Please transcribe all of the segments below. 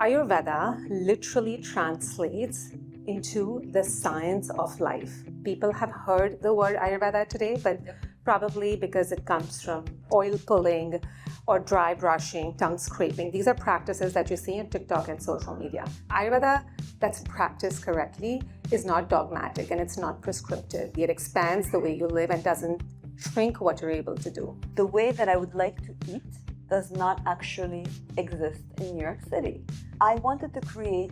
Ayurveda literally translates into the science of life. People have heard the word Ayurveda today, but probably because it comes from oil pulling or dry brushing, tongue scraping. These are practices that you see on TikTok and social media. Ayurveda that's practiced correctly is not dogmatic and it's not prescriptive. It expands the way you live and doesn't shrink what you're able to do. The way that I would like to eat does not actually exist in New York City. I wanted to create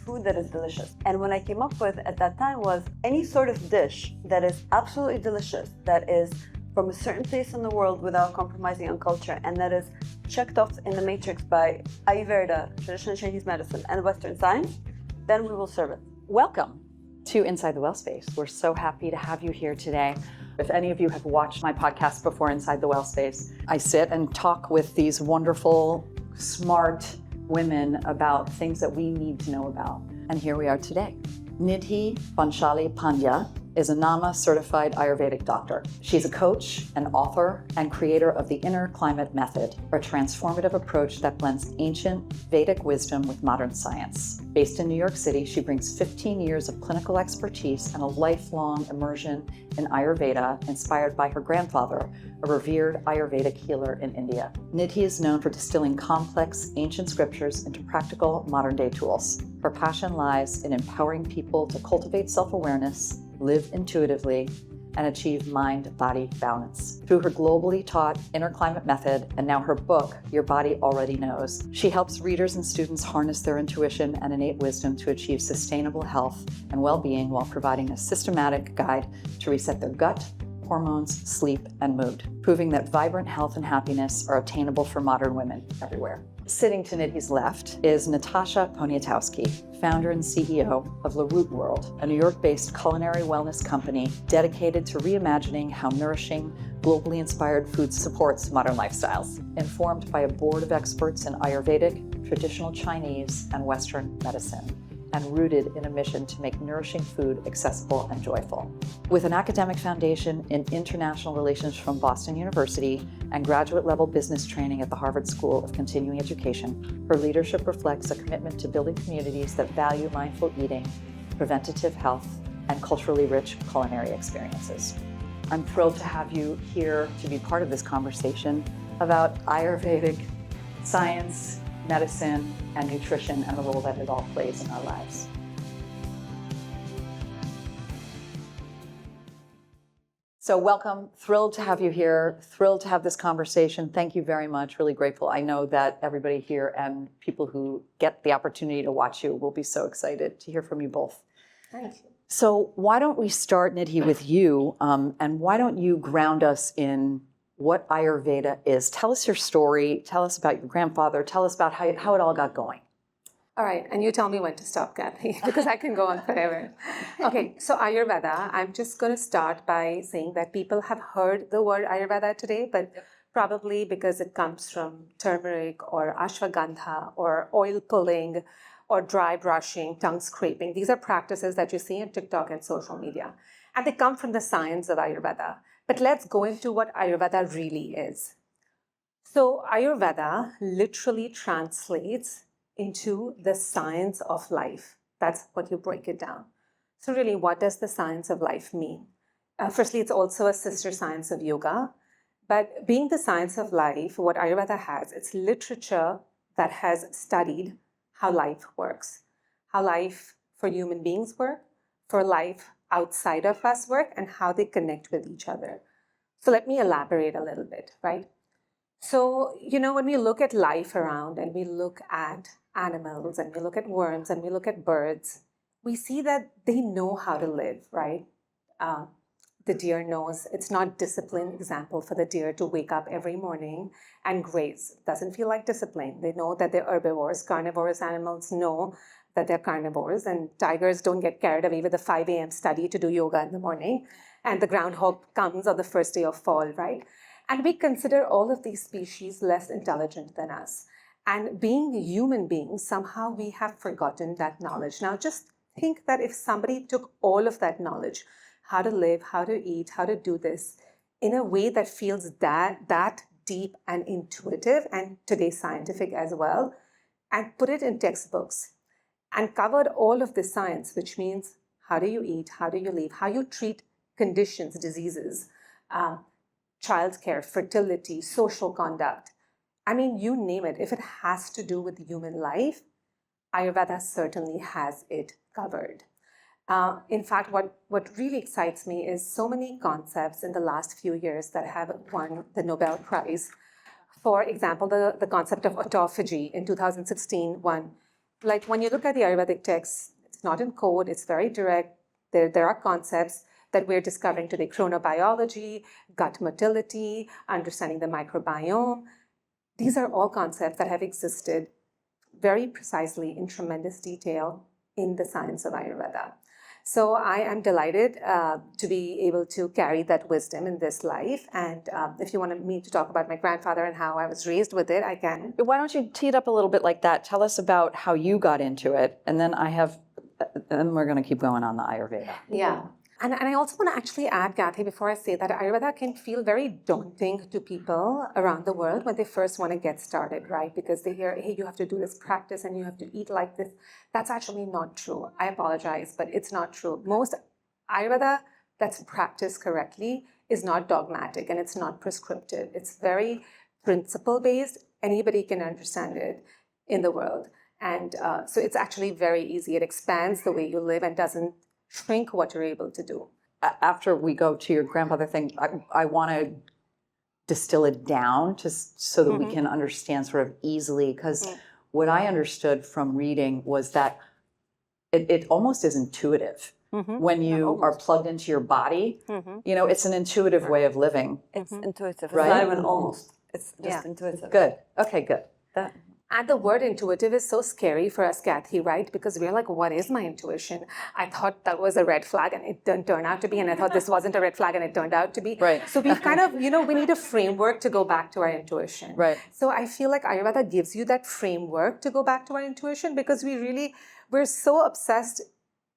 food that is delicious. And what I came up with at that time was any sort of dish that is absolutely delicious, that is from a certain place in the world without compromising on culture, and that is checked off in the matrix by Ayurveda, traditional Chinese medicine, and Western science, then we will serve it. Welcome to Inside the Well Space. We're so happy to have you here today. If any of you have watched my podcast before, Inside the Well Space, I sit and talk with these wonderful, smart women about things that we need to know about. And here we are today. Nidhi Bhanshali Pandya is a NAMA certified Ayurvedic doctor. She's a coach, an author, and creator of the Inner Climate Method, a transformative approach that blends ancient Vedic wisdom with modern science. Based in New York City, she brings 15 years of clinical expertise and a lifelong immersion in Ayurveda, inspired by her grandfather, a revered Ayurvedic healer in India. Nidhi is known for distilling complex ancient scriptures into practical modern-day tools. Her passion lies in empowering people to cultivate self-awareness, live intuitively, and achieve mind-body balance. Through her globally taught Inner Climate Method, and now her book, Your Body Already Knows, she helps readers and students harness their intuition and innate wisdom to achieve sustainable health and well-being while providing a systematic guide to reset their gut, hormones, sleep, and mood, proving that vibrant health and happiness are attainable for modern women everywhere. Sitting to Nidhi's left is Natasha Poniatowski, founder and CEO of Laroot World, a New York-based culinary wellness company dedicated to reimagining how nourishing, globally inspired food supports modern lifestyles. Informed by a board of experts in Ayurvedic, traditional Chinese, and Western medicine, and rooted in a mission to make nourishing food accessible and joyful. With an academic foundation in international relations from Boston University and graduate-level business training at the Harvard School of Continuing Education, her leadership reflects a commitment to building communities that value mindful eating, preventative health, and culturally rich culinary experiences. I'm thrilled to have you here to be part of this conversation about Ayurvedic science, medicine, and nutrition, and the role that it all plays in our lives. So welcome, thrilled to have you here, thrilled to have this conversation. Thank you very much, really grateful. I know that everybody here and people who get the opportunity to watch you will be so excited to hear from you both. Thank you. So why don't we start, Nidhi, with you, and why don't you ground us in what Ayurveda is? Tell us your story, tell us about your grandfather, tell us about how it all got going. All right, and you tell me when to stop, Cathy, because I can go on forever. Okay, so Ayurveda, I'm just going to start by saying that people have heard the word Ayurveda today, but probably because it comes from turmeric or ashwagandha or oil pulling or dry brushing, tongue scraping. These are practices that you see on TikTok and social media, and they come from the science of Ayurveda. But let's go into what Ayurveda really is. So Ayurveda literally translates into the science of life. That's what you break it down. So really, what does the science of life mean? Firstly, it's also a sister science of yoga. But being the science of life, what Ayurveda has, it's literature that has studied how life works, how life for human beings work, for life outside of us work, and how they connect with each other. So let me elaborate a little bit, right? So, when we look at life around and we look at animals and we look at worms and we look at birds, we see that they know how to live, right? The deer knows it's not discipline, example, for the deer to wake up every morning and graze. Doesn't feel like discipline. They know that they're herbivores. Carnivorous animals know that they're carnivores, and tigers don't get carried away with a 5 a.m. study to do yoga in the morning, and the groundhog comes on the first day of fall, right? And we consider all of these species less intelligent than us. And being human beings, somehow we have forgotten that knowledge. Now just think that if somebody took all of that knowledge, how to live, how to eat, how to do this, in a way that feels that deep and intuitive, and today scientific as well, and put it in textbooks and covered all of the science, which means how do you eat, how do you live, how you treat conditions, diseases, childcare, fertility, social conduct. I mean, you name it. If it has to do with human life, Ayurveda certainly has it covered. In fact, what really excites me is so many concepts in the last few years that have won the Nobel Prize. For example, the concept of autophagy in 2016 won. Like when you look at the Ayurvedic text, it's not in code, it's very direct. There are concepts that we're discovering today: chronobiology, gut motility, understanding the microbiome. These are all concepts that have existed very precisely in tremendous detail in the science of Ayurveda. So I am delighted to be able to carry that wisdom in this life. And if you wanted me to talk about my grandfather and how I was raised with it, I can. Why don't you tee it up a little bit like that? Tell us about how you got into it, and then we're going to keep going on the Ayurveda. Yeah. And I also want to actually add, Cathy, before I say that Ayurveda can feel very daunting to people around the world when they first want to get started, right? Because they hear, hey, you have to do this practice and you have to eat like this. That's actually not true. I apologize, but it's not true. Most Ayurveda that's practiced correctly is not dogmatic and it's not prescriptive. It's very principle-based. Anybody can understand it in the world. And so it's actually very easy. It expands the way you live and doesn't shrink what you're able to do. After we go to your grandfather thing, I want to distill it down so that we can understand sort of easily, because what I understood from reading was that it almost is intuitive. When you are plugged into your body, it's an intuitive way of living. It's intuitive. Right? It's not even almost. It's just intuitive. Good. Okay, good. And the word intuitive is so scary for us, Cathy, right? Because we're like, what is my intuition? I thought that was a red flag and it didn't turn out to be. And I thought this wasn't a red flag and it turned out to be. Right. So we've kind of, we need a framework to go back to our intuition. Right. So I feel like Ayurveda gives you that framework to go back to our intuition, because we're so obsessed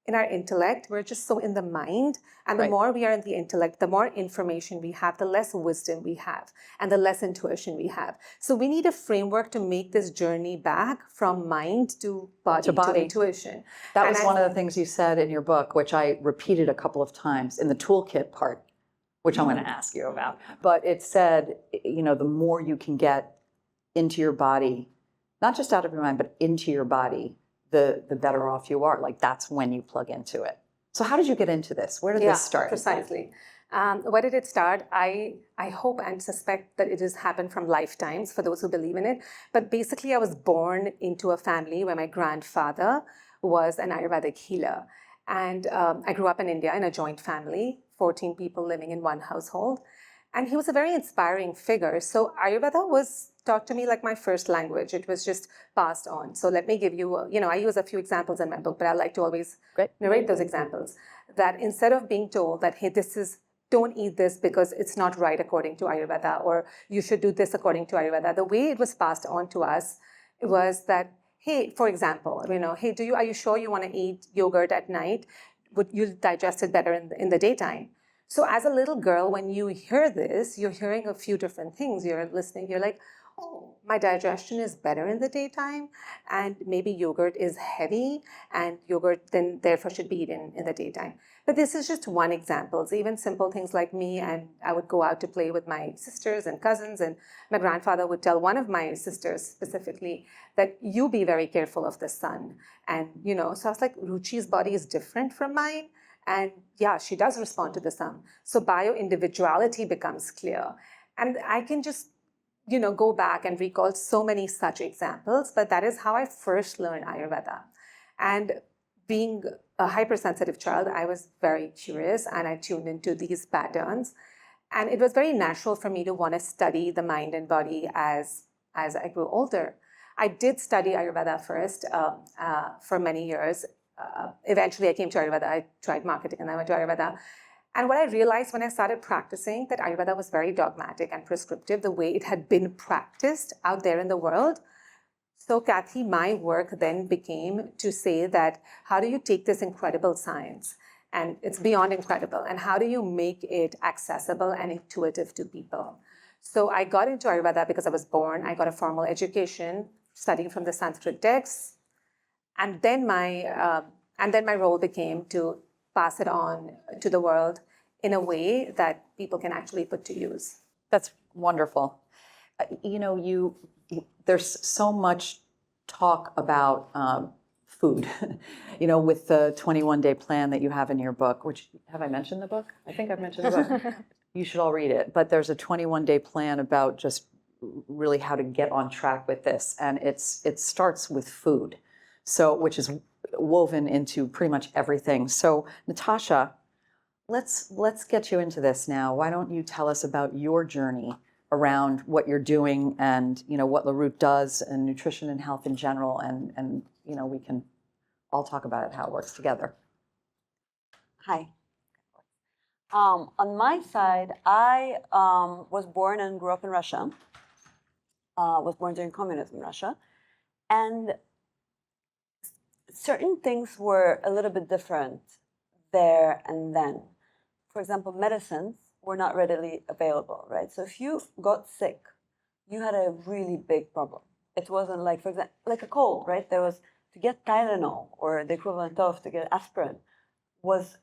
in our intellect. We're just so in the mind. And the more we are in the intellect, the more information we have, the less wisdom we have, and the less intuition we have. So we need a framework to make this journey back from mind to body to intuition. That was one of the things you said in your book, which I repeated a couple of times in the toolkit part, which I'm going to ask you about. But it said, the more you can get into your body, not just out of your mind, but into your body, the better off you are. Like, that's when you plug into it. So how did you get into this? Where did this start? Precisely. Where did it start? I hope and suspect that it has happened from lifetimes for those who believe in it. But basically, I was born into a family where my grandfather was an Ayurvedic healer. And I grew up in India in a joint family, 14 people living in one household. And he was a very inspiring figure. So Ayurveda was taught to me like my first language. It was just passed on. So let me give you, I use a few examples in my book, but I like to always narrate those examples. That instead of being told that, hey, don't eat this because it's not right according to Ayurveda, or you should do this according to Ayurveda, the way it was passed on to us was that, hey, for example, hey, are you sure you want to eat yogurt at night? You'll digest it better in the daytime. So as a little girl, when you hear this, you're hearing a few different things. You're listening, you're like, oh, my digestion is better in the daytime, and maybe yogurt is heavy, and yogurt then therefore should be eaten in the daytime. But this is just one example. So even simple things like me, and I would go out to play with my sisters and cousins, and my grandfather would tell one of my sisters specifically that you be very careful of the sun. And, so I was like, Ruchi's body is different from mine. And yeah, she does respond to the sun. So bio-individuality becomes clear. And I can just, go back and recall so many such examples, but that is how I first learned Ayurveda. And being a hypersensitive child, I was very curious and I tuned into these patterns. And it was very natural for me to want to study the mind and body as I grew older. I did study Ayurveda first for many years. Eventually I came to Ayurveda. I tried marketing and I went to Ayurveda. And what I realized when I started practicing, that Ayurveda was very dogmatic and prescriptive, the way it had been practiced out there in the world. So Cathy, my work then became to say that, how do you take this incredible science, and it's beyond incredible, and how do you make it accessible and intuitive to people? So I got into Ayurveda because I was born. I got a formal education studying from the Sanskrit texts, and then my role became to pass it on to the world in a way that people can actually put to use. That's wonderful. There's so much talk about food, with the 21-day plan that you have in your book, which, have I mentioned the book? I think I've mentioned the book. You should all read it. But there's a 21-day plan about just really how to get on track with this. And it starts with food, which is woven into pretty much everything. So Natasha, let's get you into this now. Why don't you tell us about your journey around what you're doing and what Laroot does and nutrition and health in general, and we can all talk about it, how it works together. Hi. On my side, I was born and grew up in Russia. Was born during communism in Russia, and certain things were a little bit different there and then. For example, medicines were not readily available, right? So if you got sick, you had a really big problem. It wasn't like, for example, like a cold, right? There was, to get Tylenol or the equivalent of, to get aspirin, was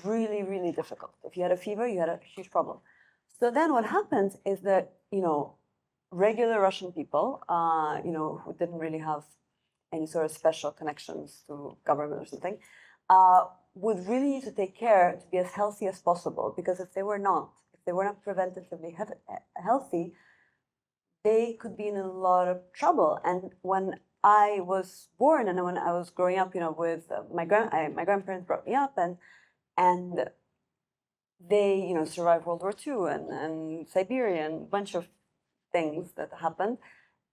really, really difficult. If you had a fever, you had a huge problem. So then what happens is that, regular Russian people, who didn't really have any sort of special connections to government or something, would really need to take care to be as healthy as possible, because if they were not preventatively healthy, they could be in a lot of trouble. And when I was born and when I was growing up, with my grandparents brought me up, and they, survived World War II and Siberia and a bunch of things that happened.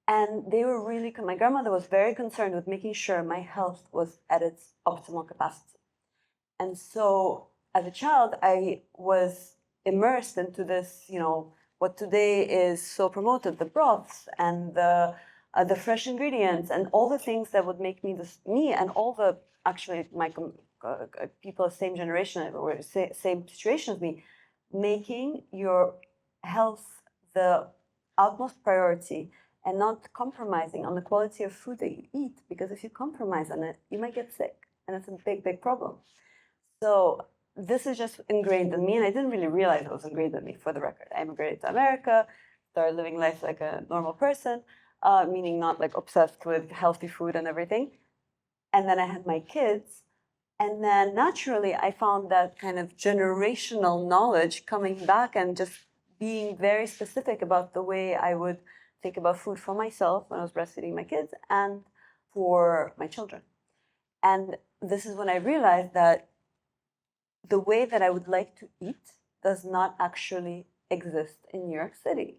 And they were really, my grandmother was very concerned with making sure my health was at its optimal capacity. And so as a child, I was immersed into this, what today is so promoted, the broths and the fresh ingredients and all the things that would make me and all the, actually, my people of the same generation or same situation as me, making your health the utmost priority and not compromising on the quality of food that you eat, because if you compromise on it, you might get sick, and it's a big, big problem. So this is just ingrained in me, and I didn't really realize it was ingrained in me, for the record. I immigrated to America, started living life like a normal person, meaning not like obsessed with healthy food and everything. And then I had my kids, and then naturally I found that kind of generational knowledge coming back and just being very specific about the way I would think about food for myself when I was breastfeeding my kids and for my children. And this is when I realized that the way that I would like to eat does not actually exist in New York City.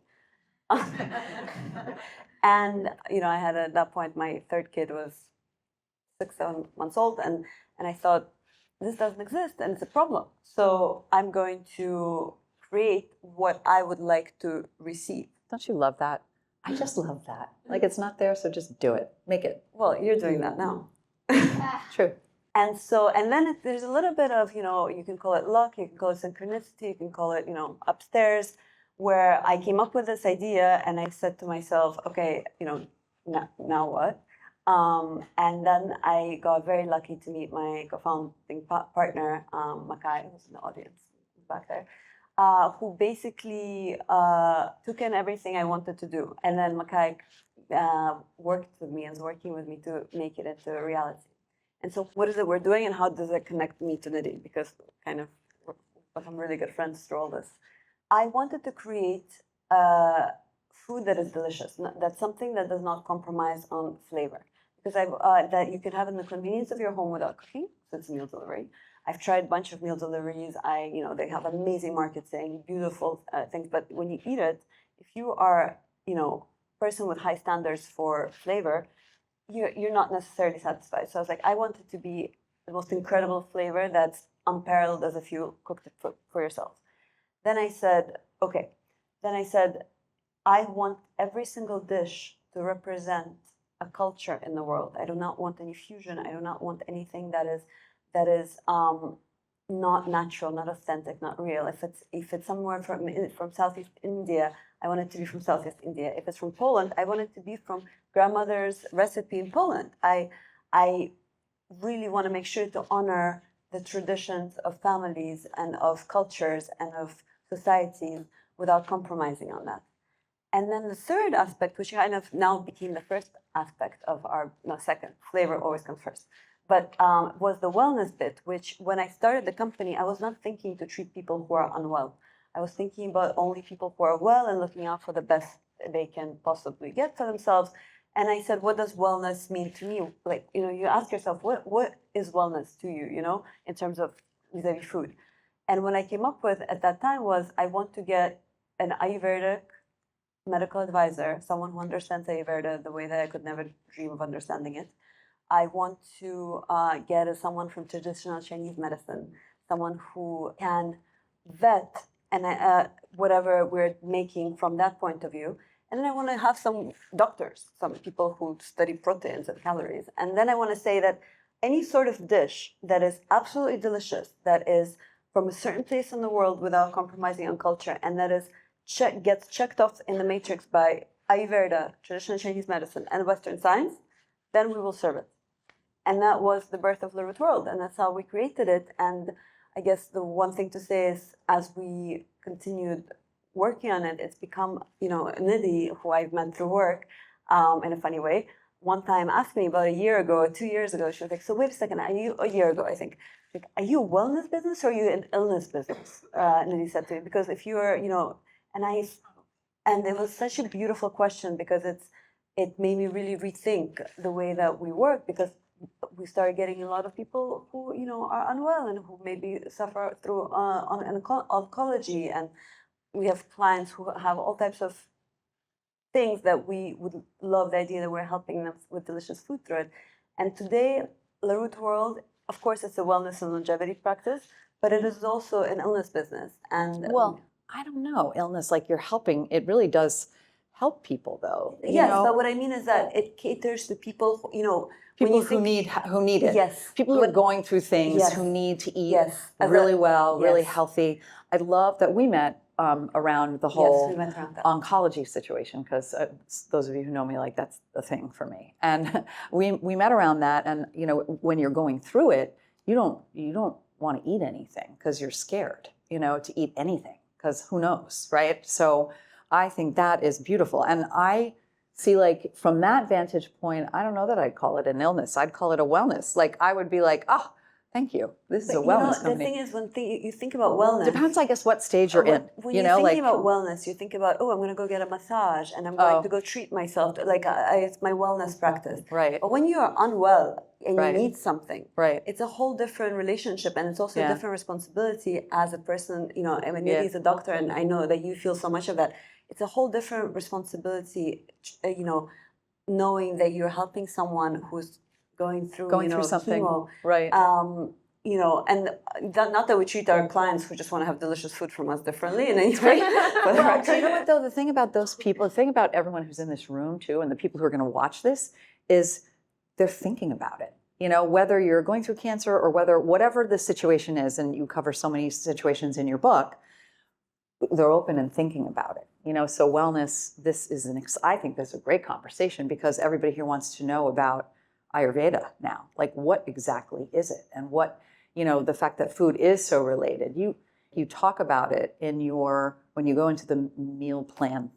And, I had at that point, my third kid was 6-7 months old, and I thought, this doesn't exist and it's a problem. So I'm going to create what I would like to receive. Don't you love that? I just love that. Like, it's not there, so just do it. Make it. Well, you're doing that now. True. And so, and then there's a little bit of, you can call it luck, you can call it synchronicity, you can call it, upstairs, where I came up with this idea and I said to myself, okay, now what? And then I got very lucky to meet my co-founding partner, Makai, who's in the audience back there, who basically took in everything I wanted to do. And then Makai worked with me and is working with me to make it into a reality. And so what is it we're doing, and how does it connect me to Nidhi? Because kind of we're become really good friends through all this. I wanted to create food that is delicious. That's something that does not compromise on flavor. Because that you can have in the convenience of your home without cooking, so it's meal delivery. I've tried a bunch of meal deliveries. They have amazing marketing, beautiful things. But when you eat it, if you are, person with high standards for flavor, you're not necessarily satisfied. So I was like, I want it to be the most incredible flavor that's unparalleled as if you cooked it for yourself. Then I said, okay. Then I said, I want every single dish to represent a culture in the world. I do not want any fusion. I do not want anything that is not natural, not authentic, not real. If it's somewhere from Southeast India, I want it to be from Southeast India. If it's from Poland, I want it to be from grandmother's recipe in Poland. I really want to make sure to honor the traditions of families and of cultures and of societies without compromising on that. And then the third aspect, which kind of now became the first aspect of our, no, second, flavor always comes first, but was the wellness bit, which when I started the company, I was not thinking to treat people who are unwell. I was thinking about only people who are well and looking out for the best they can possibly get for themselves. And I said, what does wellness mean to me? Like, you ask yourself, what is wellness to you, in terms of vis-a-vis food? And what I came up with at that time was I want to get an Ayurvedic medical advisor, someone who understands Ayurveda the way that I could never dream of understanding it. I want to get someone from traditional Chinese medicine, someone who can vet and whatever we're making from that point of view. And then I want to have some doctors, some people who study proteins and calories. And then I want to say that any sort of dish that is absolutely delicious, that is from a certain place in the world without compromising on culture, and that is gets checked off in the matrix by Ayurveda, traditional Chinese medicine, and Western science, then we will serve it. And that was the birth of Laroot World, and that's how we created it. And I guess the one thing to say is, as we continued working on it, it's become, Nidhi, who I've met through work, in a funny way, one time asked me about a year ago or 2 years ago, she was like, so wait a second, a year ago, I think, like, are you a wellness business or are you an illness business? Nidhi said to me, because if you are, and it was such a beautiful question, because it made me really rethink the way that we work, because we started getting a lot of people who are unwell and who maybe suffer through on oncology, and we have clients who have all types of things that we would love the idea that we're helping them with delicious food through it. And today, Laroot World, of course, it's a wellness and longevity practice, but it is also an illness business. And Well, I don't know, illness, like you're helping, it really does help people though. Yes, but what I mean is that it caters to people, People who need it. Yes. People who are going through things, Yes. who need to eat Yes. really well, really Yes. healthy. I love that we met around the Yes, whole we went around that. oncology situation, because those of you who know me, like, that's the thing for me. And we met around that, and when you're going through it, you don't want to eat anything because you're scared, to eat anything, because who knows, right? So I think that is beautiful. And I see, like, from that vantage point, I don't know that I'd call it an illness. I'd call it a wellness. Like, I would be like, oh, thank you. This is a wellness company. The thing is, when you think about wellness, depends, I guess, what stage you're in. When you're thinking about wellness, you think about, I'm going to go get a massage, and I'm going to go treat myself. Like, it's my wellness practice. Right. But when you are unwell and Right. you need something, Right. it's a whole different relationship, and it's also a different responsibility as a person. I mean, Yeah. Nidhi is a doctor, and I know that you feel so much of that. It's a whole different responsibility, knowing that you're helping someone who's going through something, chemo. right? And not that we treat our clients who just want to have delicious food from us differently in any way. But Well, you know what though? The thing about those people, the thing about everyone who's in this room too, and the people who are going to watch this, is they're thinking about it. Whether you're going through cancer or whatever the situation is, and you cover so many situations in your book, they're open and thinking about it. So wellness, I think this is a great conversation, because everybody here wants to know about Ayurveda now. Like, what exactly is it? And what, the fact that food is so related. You talk about it when you go into the meal plan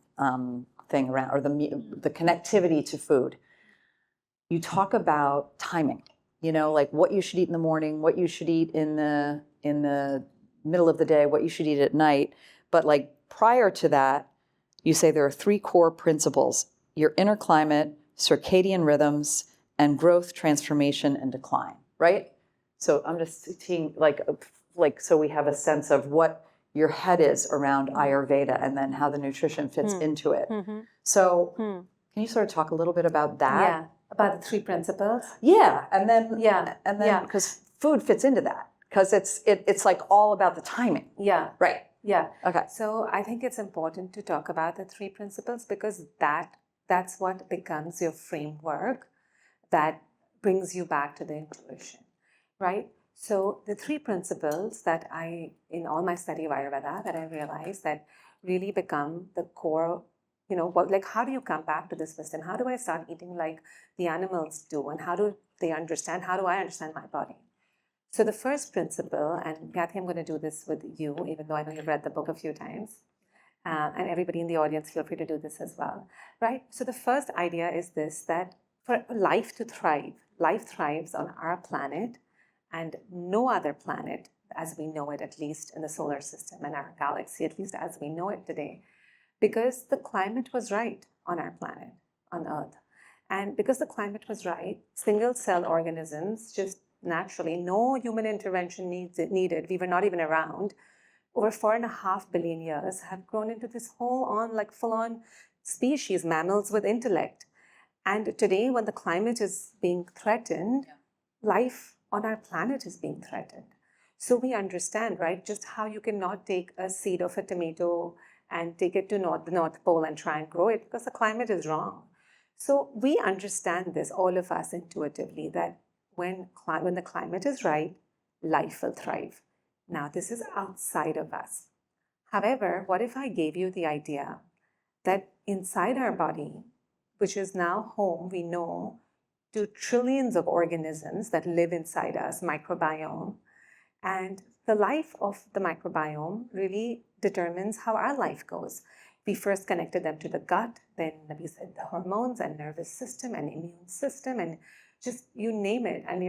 thing around, or the connectivity to food. You talk about timing, like what you should eat in the morning, what you should eat in the middle of the day, what you should eat at night. But like prior to that, you say there are 3 core principles: your inner climate, circadian rhythms, and growth, transformation, and decline, right? So I'm just seeing, like, so we have a sense of what your head is around Ayurveda, and then how the nutrition fits into it. Mm-hmm. So can you sort of talk a little bit about that? Yeah, about the 3 principles. Yeah, and then Yeah. because food fits into that, because it's like all about the timing. Yeah. Right. Yeah. Okay. So I think it's important to talk about the 3 principles, because that's what becomes your framework that brings you back to the intuition, right? So the 3 principles that in all my study of Ayurveda, that I realized that really become the core like how do you come back to this wisdom? How do I start eating like the animals do? And how do they understand? How do I understand my body? So the first principle, and Cathy, I'm going to do this with you, even though I know you've read the book a few times, and everybody in the audience, feel free to do this as well, right? So the first idea is this, that for life to thrive, life thrives on our planet and no other planet as we know it, at least in the solar system and our galaxy, at least as we know it today, because the climate was right on our planet, on Earth. And because the climate was right, single cell organisms, just naturally, no human intervention needed, we were not even around, over 4.5 billion years have grown into this full-on species, mammals with intellect. And today, when the climate is being threatened, life on our planet is being threatened. So we understand, right, just how you cannot take a seed of a tomato and take it to the North Pole and try and grow it because the climate is wrong. So we understand this, all of us intuitively, that when the climate is right, life will thrive. Now, this is outside of us. However, what if I gave you the idea that inside our body, which is now home, we know, to trillions of organisms that live inside us, microbiome, and the life of the microbiome really determines how our life goes. We first connected them to the gut, then we said the hormones and nervous system and immune system and just you name it. And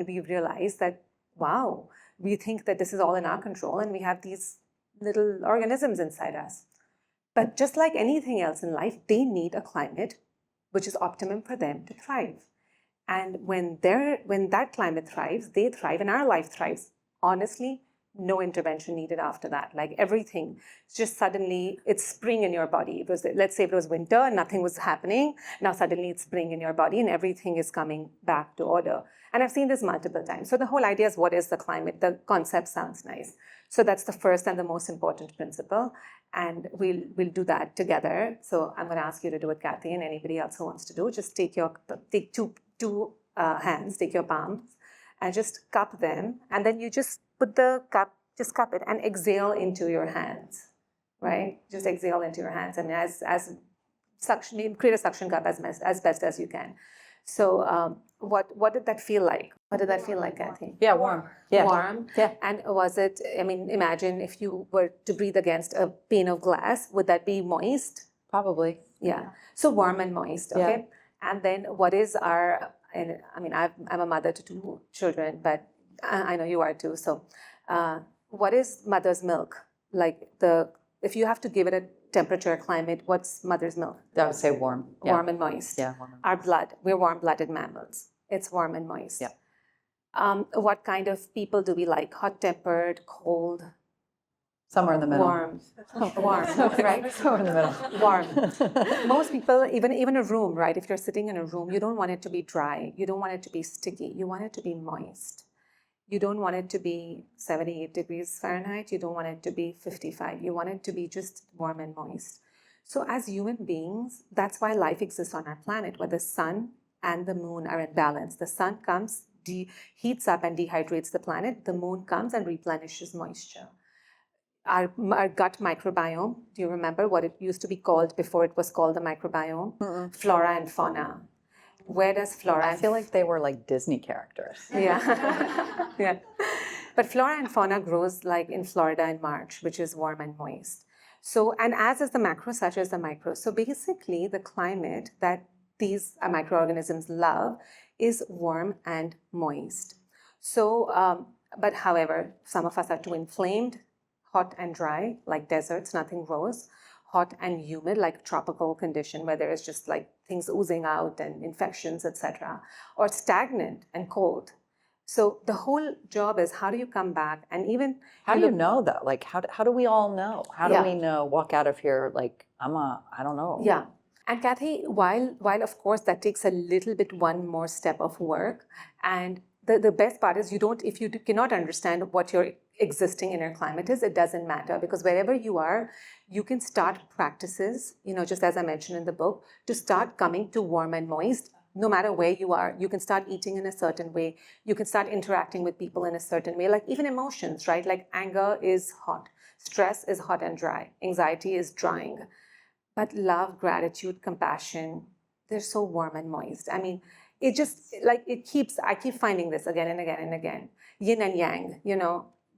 we realized that, wow, we think that this is all in our control and we have these little organisms inside us. But just like anything else in life, they need a climate which is optimum for them to thrive. And when that climate thrives, they thrive and our life thrives. Honestly, no intervention needed after that. Like everything, just suddenly it's spring in your body. Let's say it was winter and nothing was happening. Now suddenly it's spring in your body and everything is coming back to order. And I've seen this multiple times. So the whole idea is, what is the climate? The concept sounds nice. So that's the first and the most important principle. And we'll do that together. So I'm going to ask you to do it, Cathy, and anybody else who wants to do. Just take two hands, take your palms, and just cup them. And then you just put the cup, just cup it, and exhale into your hands, right? Just exhale into your hands, and as suction, create a suction cup as best as you can. So what did that feel like? What did that feel like, Cathy? Yeah, warm. Yeah. Warm. Yeah. And was it, imagine if you were to breathe against a pane of glass, would that be moist? Probably. Yeah. So warm and moist, okay? Yeah. And then what is I'm a mother to 2 children, but I know you are too. So what is mother's milk? If you have to give it a temperature, climate, what's mother's milk? I would say warm. Yeah. Warm and moist. Yeah, warm and moist. Our blood, we're warm-blooded mammals. It's warm and moist. Yeah. What kind of people do we like? Hot-tempered, cold? Somewhere in the middle. Warm, right? Somewhere in the middle. Warm. Most people, even a room, right? If you're sitting in a room, you don't want it to be dry. You don't want it to be sticky. You want it to be moist. You don't want it to be 78 degrees Fahrenheit. You don't want it to be 55. You want it to be just warm and moist. So as human beings, that's why life exists on our planet, where the sun and the moon are in balance. The sun comes, heats up and dehydrates the planet. The moon comes and replenishes moisture. Our gut microbiome, do you remember what it used to be called before it was called the microbiome? Mm-mm. Flora and fauna. Where does flora? I feel like they were like Disney characters. Yeah. Yeah. But flora and fauna grows like in Florida in March, which is warm and moist. So, and as is the macro, such as the micro. So basically the climate that these microorganisms love is warm and moist. So, but however, some of us are too inflamed, hot and dry, like deserts, nothing grows. Hot and humid, like tropical condition where there is just like things oozing out and infections, etc. Or stagnant and cold. So the whole job is, how do you come back? And even how do you know that? Like how do we all know? How do we know? Walk out of here like I don't know. Yeah. And Cathy, while of course that takes a little bit one more step of work, and the best part is if you cannot understand what your existing inner climate is, it doesn't matter, because wherever you are, you can start practices, just as I mentioned in the book, to start coming to warm and moist, no matter where you are. You can start eating in a certain way. You can start interacting with people in a certain way, like even emotions, right? Like anger is hot. Stress is hot and dry. Anxiety is drying. but love, gratitude, compassion, they're so warm and moist. I mean, it just like I keep finding this again and again and again. Yin and yang,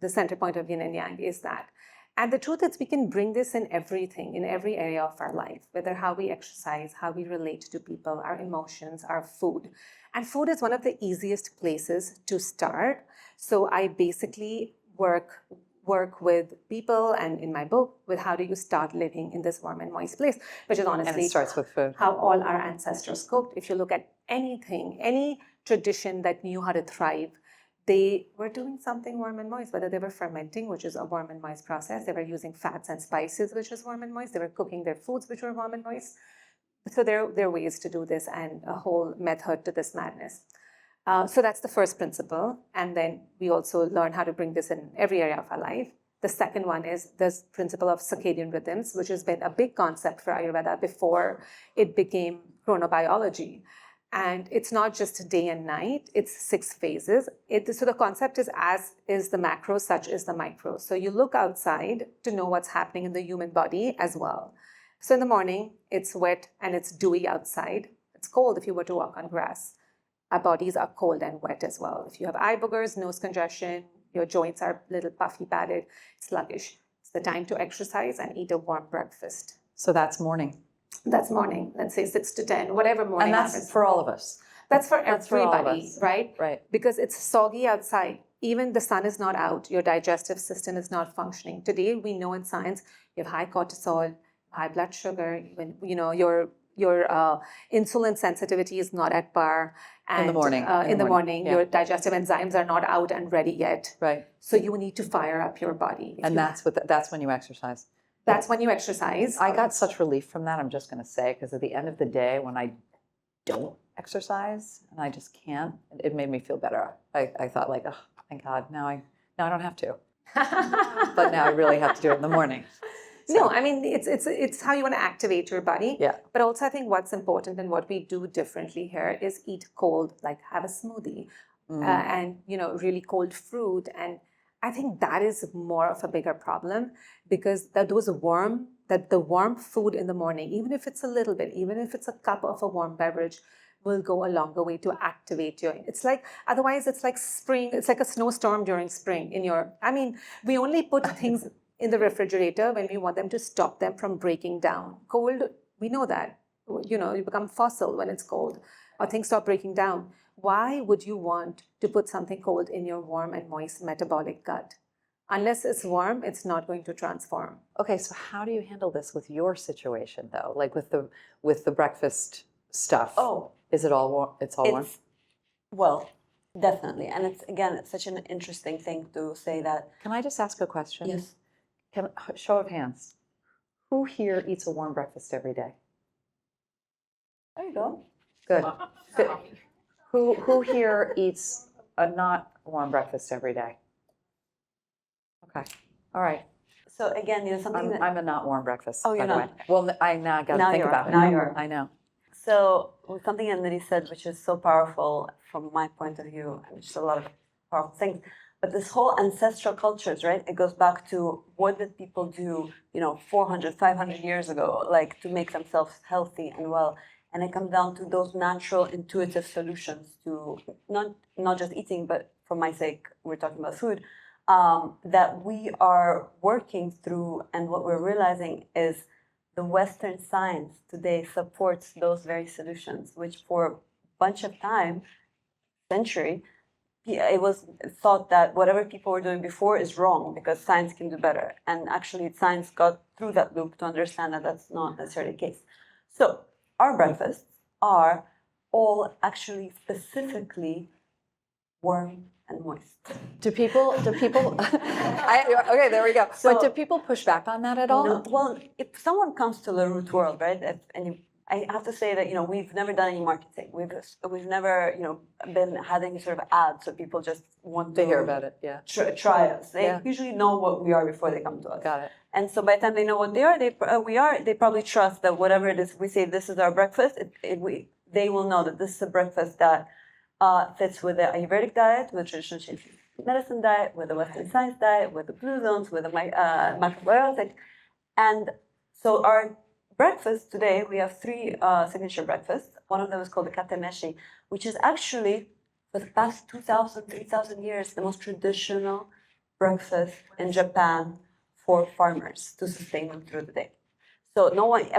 the center point of yin and yang is that. And the truth is, we can bring this in everything, in every area of our life, whether how we exercise, how we relate to people, our emotions, our food. And food is one of the easiest places to start. So I basically work with people, and in my book, with how do you start living in this warm and moist place, which is honestly, And it starts with food. How all our ancestors cooked. If you look at anything, any tradition that knew how to thrive, they were doing something warm and moist, whether they were fermenting, which is a warm and moist process, they were using fats and spices, which is warm and moist, they were cooking their foods, which were warm and moist. So there are ways to do this, and a whole method to this madness. So that's the first principle. And then we also learn how to bring this in every area of our life. The second one is this principle of circadian rhythms, which has been a big concept for Ayurveda before it became chronobiology. And it's not just day and night, it's 6 phases. So the concept is, as is the macro, such is the micro. So you look outside to know what's happening in the human body as well. So in the morning, it's wet and it's dewy outside. It's cold if you were to walk on grass. Our bodies are cold and wet as well. If you have eye boogers, nose congestion, your joints are a little puffy, padded, sluggish. It's the time to exercise and eat a warm breakfast. So that's morning. That's morning, let's say 6 to 10, whatever morning. And that's happens. for all of us. That's for That's for all of everybody, us. right? Right. Because it's soggy outside. Even the sun is not out. Your digestive system is not functioning. Today, we know in science, you have high cortisol, high blood sugar, even, your insulin sensitivity is not at par. And, In the morning. In the morning, yeah. your digestive enzymes are not out and ready yet. Right. So you need to fire up your body. And that's when you exercise. That's when you exercise. I got such relief from that, I'm just going to say, because at the end of the day, when I don't exercise and I just can't, it made me feel better. I thought like, oh, thank God, now I don't have to. But now I really have to do it in the morning. So. No, I mean, it's how you want to activate your body. Yeah. But also I think what's important and what we do differently here is eat cold, like have a smoothie and, really cold fruit. And I think that is more of a bigger problem, because the warm food in the morning, even if it's a little bit, even if it's a cup of a warm beverage, will go a longer way to activate you. Otherwise it's like spring, it's like a snowstorm during spring we only put things in the refrigerator when we want them to stop them from breaking down. Cold, we know that, you become fossil when it's cold, or things stop breaking down. Why would you want to put something cold in your warm and moist metabolic gut? Unless it's warm, it's not going to transform. Okay, so how do you handle this with your situation though? Like with the breakfast stuff? Oh, is it all warm? It's all warm? Well, definitely. And it's such an interesting thing to say that. Can I just ask a question? Yes. Show of hands. Who here eats a warm breakfast every day? There you go. Good. Who here eats a not warm breakfast every day? Okay. All right. So again, something I'm a not warm breakfast. Oh, you're by the not. way. Well, I now got to Now think you about are. it. Now you are. I know. So something that Nidhi said, which is so powerful from my point of view, and just a lot of powerful things. But this whole ancestral cultures, right? It goes back to what did people do, 400, 500 years ago, like to make themselves healthy and well. And it comes down to those natural, intuitive solutions to not just eating, but for my sake, we're talking about food, that we are working through. And what we're realizing is the Western science today supports those very solutions, which for a bunch of time, century, it was thought that whatever people were doing before is wrong because science can do better. And actually, science got through that loop to understand that that's not necessarily the case. So our breakfasts are all actually specifically warm and moist. Do people? Okay, there we go. So- but do people push back on that at all? No, well, if someone comes to Laroot world, right, I have to say that we've never done any marketing. We've never been had any sort of ads, so people just want To hear about it, yeah. Try us. They Yeah. usually know what we are before they come to us. Got it. And so by the time they know what they are, they probably trust that whatever it is we say this is our breakfast, they will know that this is a breakfast that fits with the Ayurvedic diet, with the traditional Chinese medicine diet, with the Western science diet, with the blue zones, with the macrobiotic. And so our breakfast today, we have three signature breakfasts. One of them is called the katemeshi, which is actually, for the past 2,000, 3,000 years, the most traditional breakfast in Japan for farmers to sustain them through the day. So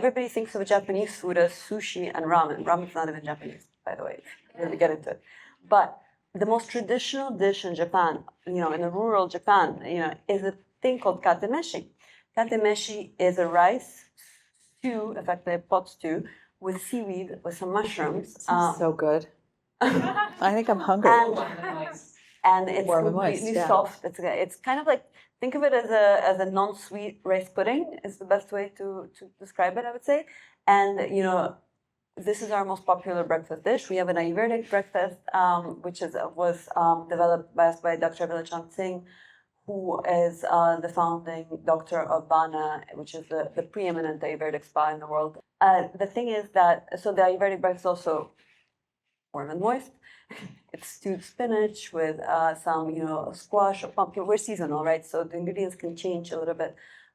everybody thinks of Japanese food as sushi and ramen. Ramen's not even Japanese, by the way, if you really get into it. But the most traditional dish in Japan, in the rural Japan, is a thing called katemeshi. Katemeshi is a rice stew, effectively a pot stew, with seaweed, with some mushrooms. So good. I think I'm hungry. And it's Warm and moist, completely yeah. soft. It's kind of like, think of it as a non-sweet rice pudding is the best way to describe it, I would say. And this is our most popular breakfast dish. We have an Ayurvedic breakfast, which was developed by Dr. Vilachan Singh, who is the founding doctor of Bana, which is the preeminent Ayurvedic spa in the world. The thing is that, so the Ayurvedic breakfast is also warm and moist. It's stewed spinach with some, squash or pumpkin. We're seasonal, right? So the ingredients can change a little bit,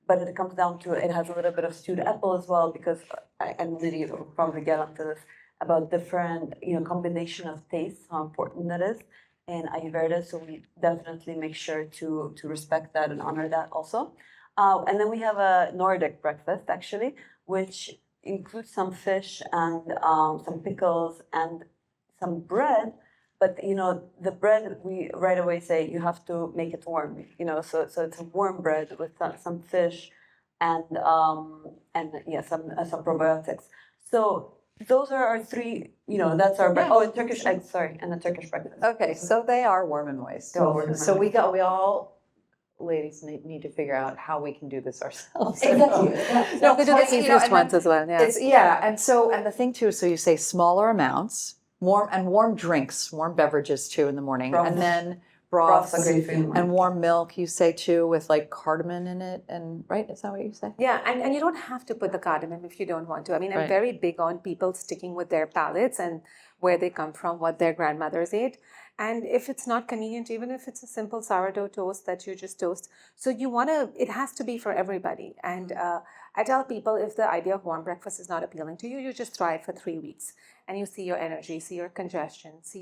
but it comes down to it has a little bit of stewed apple as well, because and Nidhi will probably get onto this about different, combination of tastes, how important that is in Ayurveda. So we definitely make sure to respect that and honor that also. And then we have a Nordic breakfast actually, which includes some fish and some pickles and some bread. But the bread, we right away say you have to make it warm. So it's a warm bread with some fish and some probiotics. So those are our three. That's our bread. Oh, and Turkish eggs. Sorry, and the Turkish breakfast. Okay, so they are warm and moist. They are warm and So moist. we all ladies need to figure out how we can do this ourselves. Exactly. No, we do the easiest and ones then as well. Yeah. It's and the thing too. So you say smaller amounts, warm drinks, warm beverages too in the morning, Broths. and then Broths broths are great for you in the morning. and warm milk. You say too with like cardamom in it, and right? Is that what you say? Yeah, and you don't have to put the cardamom if you don't want to. I mean, I'm Right. very big on people sticking with their palates and where they come from, what their grandmothers ate. And if it's not convenient, even if it's a simple sourdough toast that you just toast, so it has to be for everybody. And I tell people, if the idea of warm breakfast is not appealing to you, you just try it for 3 weeks. And you see your energy, see your congestion, see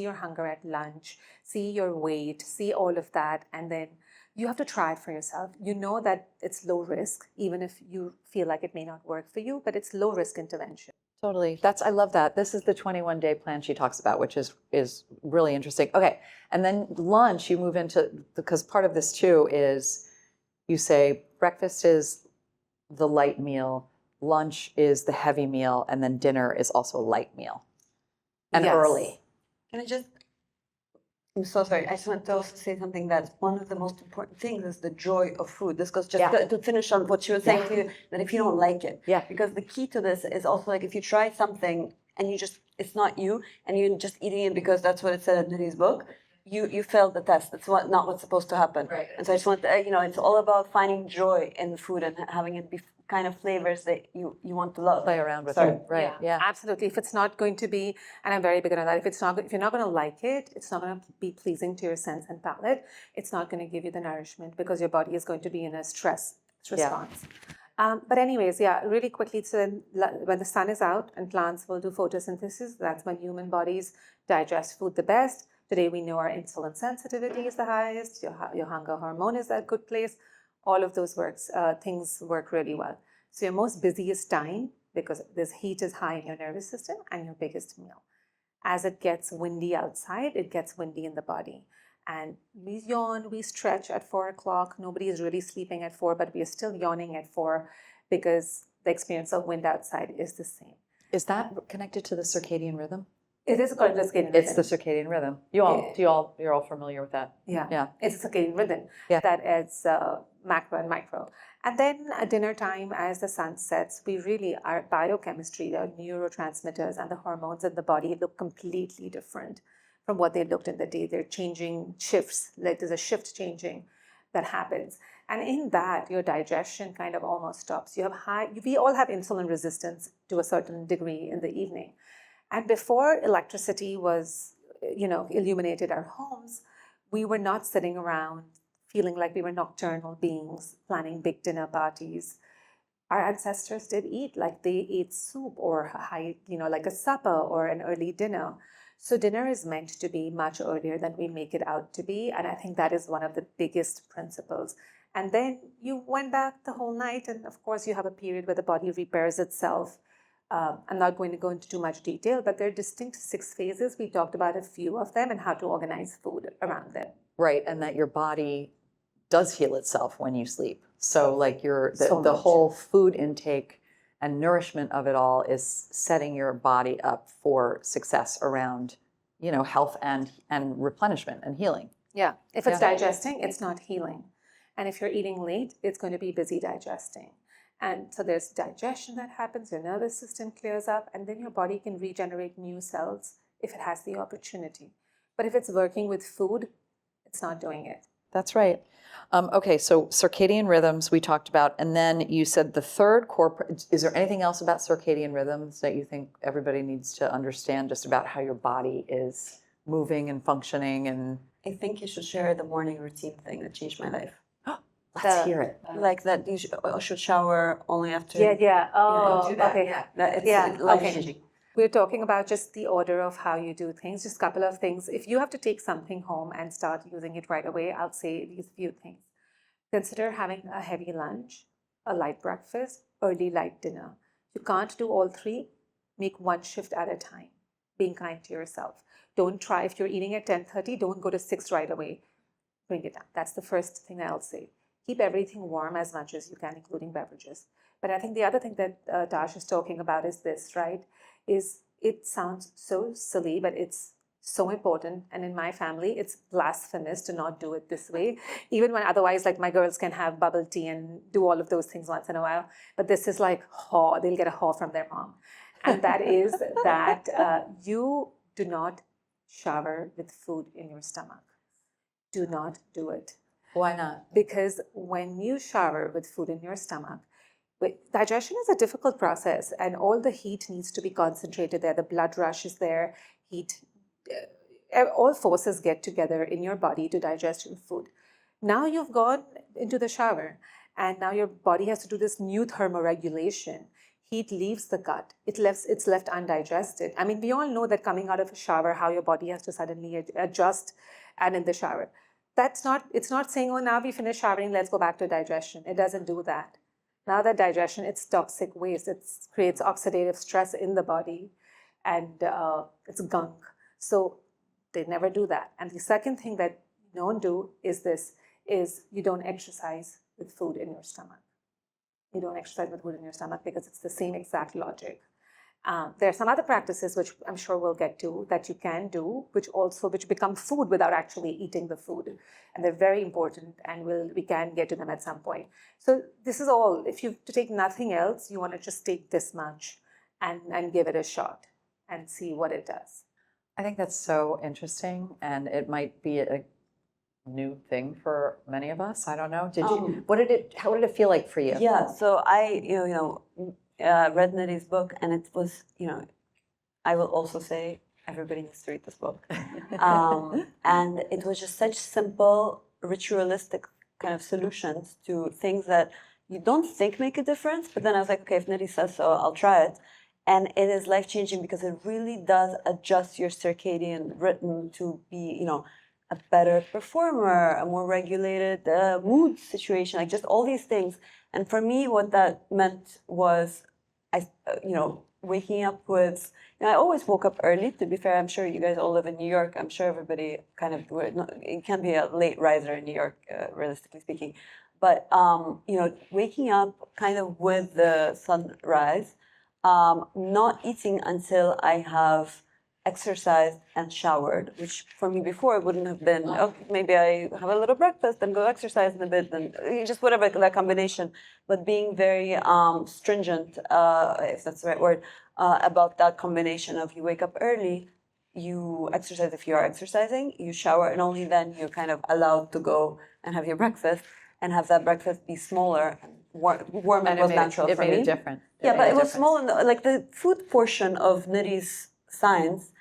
your hunger at lunch, see your weight, see all of that, and then you have to try it for yourself. You know that it's low risk, even if you feel like it may not work for you, but it's low risk intervention. Totally. I love that. This is the 21-day plan she talks about, which is really interesting. Okay. And then lunch, you move into, because part of this too is you say breakfast is the light meal, lunch is the heavy meal, and then dinner is also a light meal. And Yes. early. Can I just? I'm so sorry. I just want to also say something that one of the most important things is the joy of food. This goes just to finish on what you were saying to you, that if you don't like it. Yeah. Because the key to this is also like if you try something and it's not you, and you're just eating it because that's what it said in Nidhi's book, you failed the test. That's not what's supposed to happen. Right. And so I just want to, it's all about finding joy in the food and having it be kind of flavors that you want to love. Play around with Sorry. it. Right. Yeah. Absolutely. If it's not going to be, and I'm very big on that, if you're not going to like it, it's not going to be pleasing to your sense and palate. It's not going to give you the nourishment because your body is going to be in a stress response. But anyways, really quickly, so when the sun is out and plants will do photosynthesis, that's when human bodies digest food the best. Today we know our insulin sensitivity is the highest, your hunger hormone is at a good place. All of those things work really well. So your most busiest time, because this heat is high in your nervous system, and your biggest meal. As it gets windy outside, it gets windy in the body. And we yawn, we stretch at 4 o'clock. Nobody is really sleeping at 4, but we are still yawning at 4 because the experience of wind outside is the same. Is that connected to the circadian rhythm? It is called the circadian It's the rhythm. circadian rhythm. You're all familiar with that? Yeah. It's a circadian rhythm. Yeah. That is macro and micro. And then at dinner time, as the sun sets, our biochemistry, the neurotransmitters and the hormones in the body look completely different from what they looked in the day. They're changing shifts, like there's a shift changing that happens. And in that, your digestion kind of almost stops. We all have insulin resistance to a certain degree in the evening. And before electricity was, illuminated our homes, we were not sitting around feeling like we were nocturnal beings, planning big dinner parties. our ancestors did eat, like they ate soup or like a supper or an early dinner. So dinner is meant to be much earlier than we make it out to be. And I think that is one of the biggest principles. And then you went back the whole night. And of course, you have a period where the body repairs itself. I'm not going to go into too much detail, but there are distinct 6 phases. We talked about a few of them and how to organize food around them. Right, and that your body does heal itself when you sleep. So like So the much. whole food intake and nourishment of it all is setting your body up for success around, health and replenishment and healing. Yeah. If it's Yeah. digesting, it's not healing. And if you're eating late, it's going to be busy digesting. And so there's digestion that happens, your nervous system clears up, and then your body can regenerate new cells if it has the opportunity. But if it's working with food, it's not doing it. That's right. Okay, so circadian rhythms we talked about, and then you said the third core. Is there anything else about circadian rhythms that you think everybody needs to understand, just about how your body is moving and functioning? And I think you should share the morning routine thing that changed my life. let's hear it. Like that you should shower only after. Yeah. Oh, do that. okay. Yeah, that it's Yeah, life okay. changing. We're talking about just the order of how you do things, just a couple of things. If you have to take something home and start using it right away, I'll say these few things. Consider having a heavy lunch, a light breakfast, early light dinner. You can't do all 3. Make one shift at a time. Being kind to yourself. Don't try, if you're eating at 10:30, don't go to 6 right away. Bring it down. That's the first thing I'll say. Keep everything warm as much as you can, including beverages. But I think the other thing that Dash is talking about is this, right? It sounds so silly, but it's so important. And in my family, it's blasphemous to not do it this way. Even when otherwise, like my girls can have bubble tea and do all of those things once in a while. But this is like haw. They'll get a haw from their mom. And that is that you do not shower with food in your stomach. Do not do it. Why not? Because when you shower with food in your stomach, digestion is a difficult process, and all the heat needs to be concentrated there. The blood rush is there, heat, all forces get together in your body to digest your food. Now you've gone into the shower, and now your body has to do this new thermoregulation. Heat leaves the gut. It's left undigested. I mean, we all know that coming out of a shower, how your body has to suddenly adjust, and in the shower. It's not saying, oh, now we finished showering, let's go back to digestion. It doesn't do that. Now that digestion, it's toxic waste. It creates oxidative stress in the body, and it's gunk. So they never do that. And the second thing that you don't do is you don't exercise with food in your stomach. You don't exercise with food in your stomach because it's the same exact logic. There are some other practices which I'm sure we'll get to that you can do, which become food without actually eating the food, and they're very important, and we can get to them at some point. So this is all. If you to take nothing else, you want to just take this much and give it a shot and see what it does. I think that's so interesting, and it might be a new thing for many of us. I don't know. How did it feel like for you? Yeah, so I read Nidhi's book, and it was, I will also say everybody needs to read this book. And it was just such simple, ritualistic kind of solutions to things that you don't think make a difference. But then I was like, okay, if Nidhi says so, I'll try it. And it is life-changing because it really does adjust your circadian rhythm to be, a better performer, a more regulated mood situation, like just all these things. And for me, what that meant was, waking up with, I always woke up early, to be fair. I'm sure you guys all live in New York. I'm sure everybody it can be a late riser in New York, realistically speaking. But, waking up kind of with the sunrise, not eating until I have exercised and showered, which for me before it wouldn't have been, maybe I have a little breakfast and go exercise in a bit, and just whatever, that combination. But being very stringent, if that's the right word, about that combination of you wake up early, you exercise if you are exercising, you shower, and only then you're kind of allowed to go and have your breakfast, and have that breakfast be smaller and warm. And was natural for me. It made it different. Yeah, but it was small, like the food portion of Nidhi's science,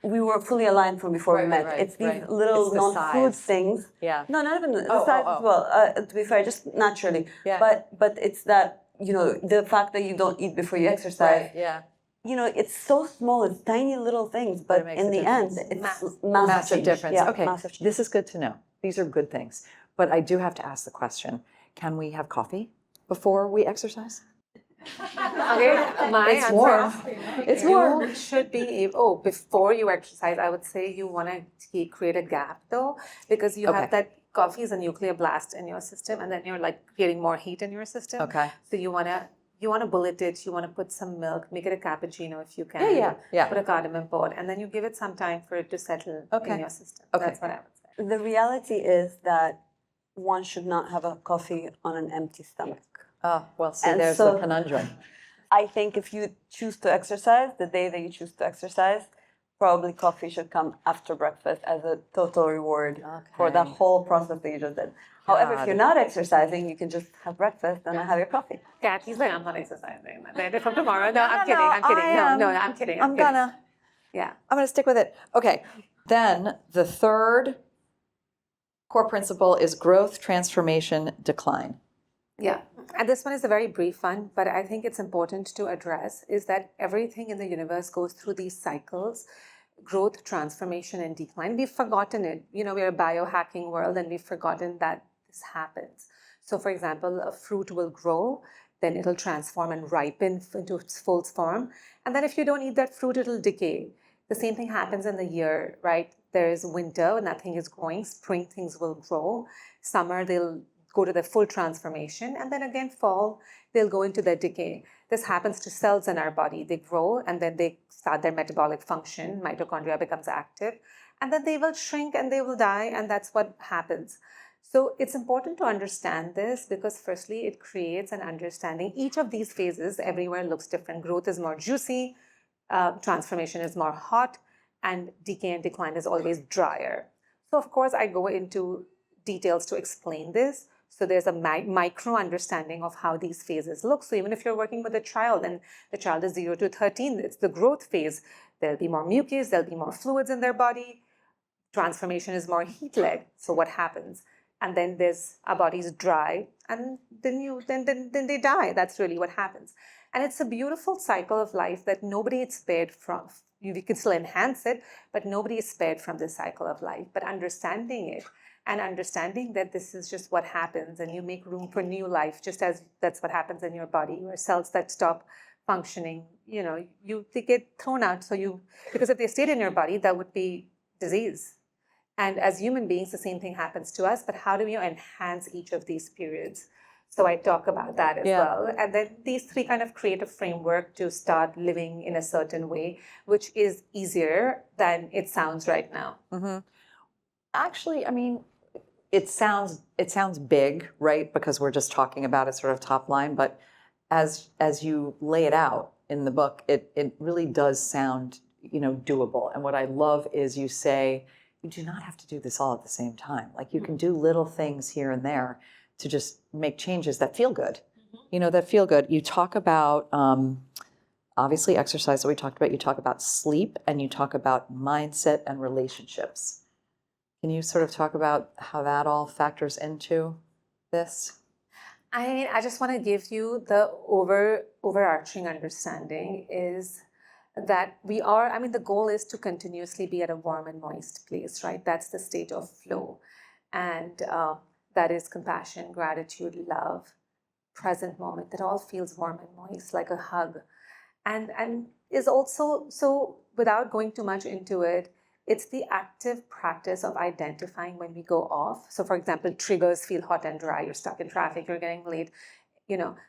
we were fully aligned from before we met. It's these little non-food things. Yeah. No, not even the size as well. To be fair, just naturally. Yeah. But it's that the fact that you don't eat before you exercise. Yeah. It's so small, it's tiny little things, but it makes in a the end, difference. it's Massive massive change. difference. Yeah, Okay, massive change. this is good to know. These are good things. But I do have to ask the question, can we have coffee before we exercise? Okay, my It's answer warm. It's warm. You should be before you exercise, I would say you want to create a gap though, because you have that coffee is a nuclear blast in your system, and then you're like creating more heat in your system. Okay. So you want to bullet it. You want to put some milk, make it a cappuccino if you can. Yeah. Put a cardamom pod, and then you give it some time for it to settle in your system. Okay. That's what I would say. The reality is that one should not have a coffee on an empty stomach. Oh, well, see, And there's so- the conundrum. I think if you choose to exercise, the day that you choose to exercise, probably coffee should come after breakfast as a total reward for the whole process that you just did. However, if you're not exercising, you can just have breakfast and have your coffee. Cathy's like, I'm not exercising. From tomorrow. No, I'm kidding. no, I'm kidding. I am. No, I'm kidding. I'm kidding. gonna Yeah. stick with it. Okay, then the third core principle is growth, transformation, decline. Yeah. And this one is a very brief one, but I think it's important to address is that everything in the universe goes through these cycles: growth, transformation, and decline. We've forgotten it. We're a biohacking world, and we've forgotten that this happens. So, for example, a fruit will grow, then it'll transform and ripen into its full form. And then if you don't eat that fruit, it'll decay. The same thing happens in the year, right? There's winter, nothing is growing. Spring, things will grow. Summer, they'll go to the full transformation. And then again, fall, they'll go into their decay. This happens to cells in our body. They grow and then they start their metabolic function. Mitochondria becomes active. And then they will shrink and they will die. And that's what happens. So it's important to understand this because firstly, it creates an understanding. Each of these phases everywhere looks different. Growth is more juicy. Transformation is more hot. And decay and decline is always drier. So of course, I go into details to explain this. So there's a micro understanding of how these phases look. So even if you're working with a child and the child is 0 to 13, it's the growth phase. There'll be more mucus, there'll be more fluids in their body. Transformation is more heat-led. So what happens? And then our bodies dry, and then they die. That's really what happens. And it's a beautiful cycle of life that nobody is spared from. You can still enhance it, but nobody is spared from this cycle of life. But understanding it, and understanding that this is just what happens and you make room for new life, just as that's what happens in your body. Your cells that stop functioning, they get thrown out. Because if they stayed in your body, that would be disease. And as human beings, the same thing happens to us, but how do we enhance each of these periods? So I talk about that as well. And then these three kind of create a framework to start living in a certain way, which is easier than it sounds right now. Mm-hmm. Actually, I mean, it sounds big, right? Because we're just talking about it sort of top line, but as you lay it out in the book, it really does sound, doable. And what I love is you say, you do not have to do this all at the same time. Like you can do little things here and there to just make changes that feel good, that feel good. You talk about, obviously exercise that we talked about, you talk about sleep, and you talk about mindset and relationships. Can you sort of talk about how that all factors into this? I just want to give you the overarching understanding is that the goal is to continuously be at a warm and moist place, right? That's the state of flow. And that is compassion, gratitude, love, present moment. That all feels warm and moist, like a hug. And is also, so without going too much into it, it's the active practice of identifying when we go off. So for example, triggers feel hot and dry. You're stuck in traffic, you're getting late.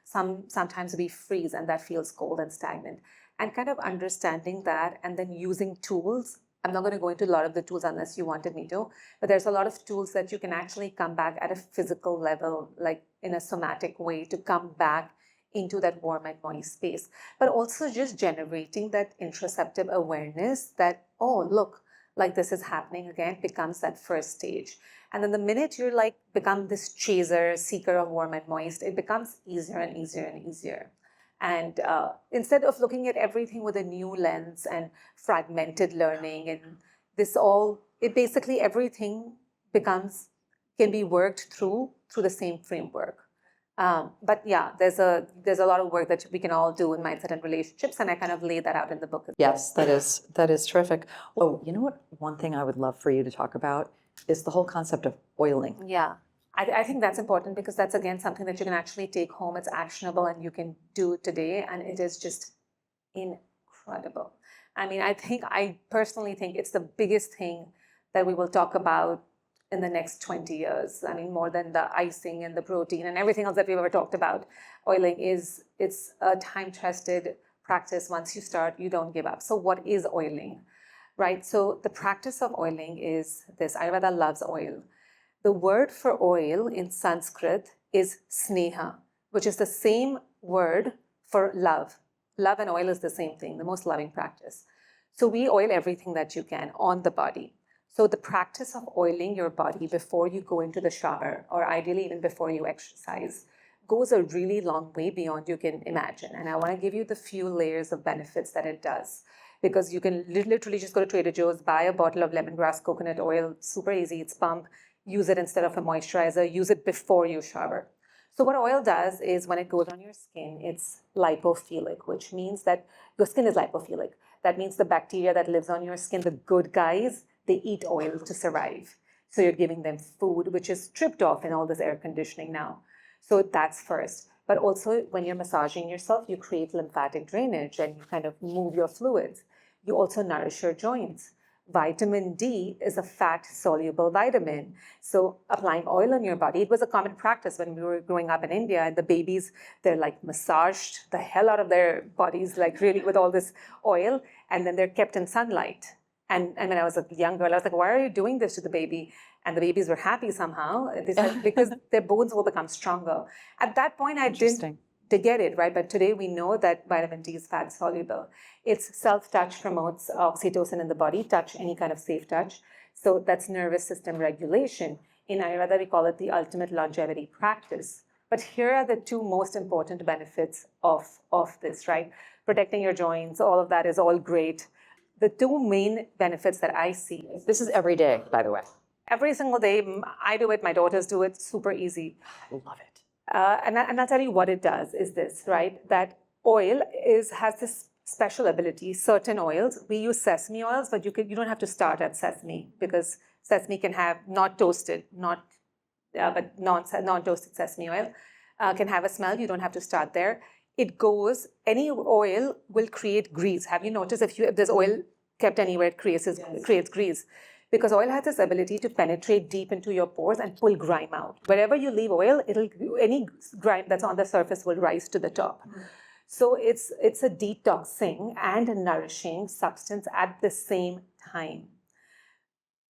Sometimes we freeze and that feels cold and stagnant. And kind of understanding that and then using tools. I'm not going to go into a lot of the tools unless you wanted me to, but there's a lot of tools that you can actually come back at a physical level, like in a somatic way, to come back into that warm and moist space. But also just generating that interoceptive awareness that, oh, look, like this is happening again, becomes that first stage. And then the minute you're become this chaser, seeker of warm and moist, it becomes easier and easier and easier. And instead of looking at everything with a new lens and fragmented learning and basically everything can be worked through the same framework. But yeah, there's a lot of work that we can all do in mindset and relationships, and I kind of lay that out in the book. Yes, that is terrific. Oh, you know what? One thing I would love for you to talk about is the whole concept of oiling. Yeah. I think that's important because that's, again, something that you can actually take home. It's actionable and you can do today. And it is just incredible. I mean, I personally think it's the biggest thing that we will talk about in the next 20 years. I mean, more than the icing and the protein and everything else that we've ever talked about. Oiling it's a time-tested practice. Once you start, you don't give up. So what is oiling, right? So the practice of oiling is this. Ayurveda loves oil. The word for oil in Sanskrit is sneha, which is the same word for love. Love and oil is the same thing, the most loving practice. So we oil everything that you can on the body. So the practice of oiling your body before you go into the shower, or ideally even before you exercise, goes a really long way beyond you can imagine. And I want to give you the few layers of benefits that it does. Because you can literally just go to Trader Joe's, buy a bottle of lemongrass coconut oil, super easy, it's pump, use it instead of a moisturizer, use it before you shower. So what oil does is when it goes on your skin, it's lipophilic, which means that your skin is lipophilic. That means the bacteria that lives on your skin, the good guys, they eat oil to survive. So you're giving them food, which is stripped off in all this air conditioning now. So that's first. But also when you're massaging yourself, you create lymphatic drainage and you kind of move your fluids. You also nourish your joints. Vitamin D is a fat-soluble vitamin. So applying oil on your body, it was a common practice when we were growing up in India, and the babies, they're like massaged the hell out of their bodies, like really with all this oil, and then they're kept in sunlight. And when I was a young girl, I was like, why are you doing this to the baby? And the babies were happy somehow. They said, because their bones will become stronger. At that point, I didn't to get it, right? But today we know that vitamin D is fat soluble. Its self-touch promotes oxytocin in the body, touch, any kind of safe touch. So that's nervous system regulation. In Ayurveda, we call it the ultimate longevity practice. But here are the two most important benefits of this, right? Protecting your joints, all of that is all great. The two main benefits that I see. This is every day, by the way. Every single day, I do it, my daughters do it, super easy. Love it. And I'll tell you what it does is this, right? That oil has this special ability. Certain oils, we use sesame oils, but you don't have to start at sesame because sesame can have not toasted, but non-toasted sesame oil can have a smell. You don't have to start there. Any oil will create grease. Have you noticed if there's oil kept anywhere, it creates grease? Because oil has this ability to penetrate deep into your pores and pull grime out. Wherever you leave oil, any grime that's on the surface will rise to the top. Mm-hmm. So it's a detoxing and a nourishing substance at the same time.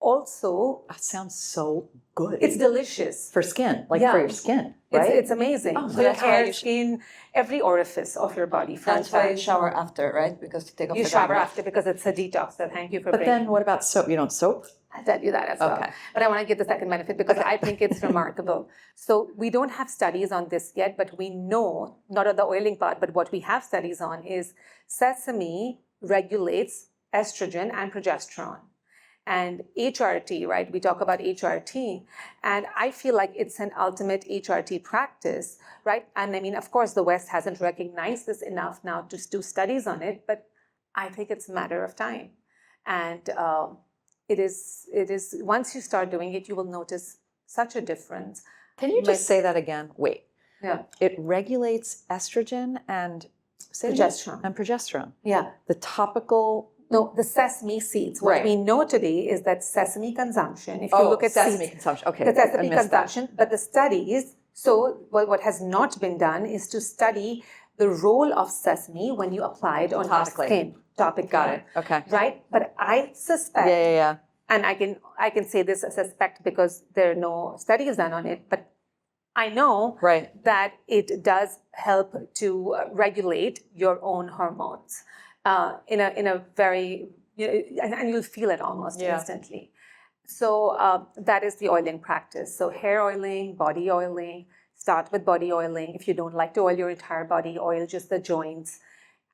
Also, that sounds so good. It's delicious. For skin, for your skin, right? It's amazing. Oh, so your hair, skin, every orifice of your body. That's why you shower after, right? Because you take off the shower after because it's a detox. So thank you for bringing. But then what about soap? You don't soap? I'll tell you that as well. But I want to give the second benefit because I think it's remarkable. So we don't have studies on this yet, but we know, not on the oiling part, but what we have studies on is sesame regulates estrogen and progesterone. And HRT, right? We talk about HRT, and I feel like it's an ultimate HRT practice, right? And I mean, of course, the West hasn't recognized this enough now to do studies on it, but I think it's a matter of time. And it is. Once you start doing it, you will notice such a difference. Can you just say that again? Wait. Yeah. It regulates estrogen and progesterone. And progesterone. Yeah. The topical. No, the sesame seeds. What we know today is that sesame consumption, if you look at sesame seeds, consumption. Okay. the sesame consumption, but the studies, what has not been done is to study the role of sesame when you apply it on your skin. Topically. Got it. Okay. Right? But I suspect, and I can say this, I suspect because there are no studies done on it, but I know that it does help to regulate your own hormones. In a very, and you'll feel it almost instantly. So that is the oiling practice. So hair oiling, body oiling, start with body oiling. If you don't like to oil your entire body, oil just the joints.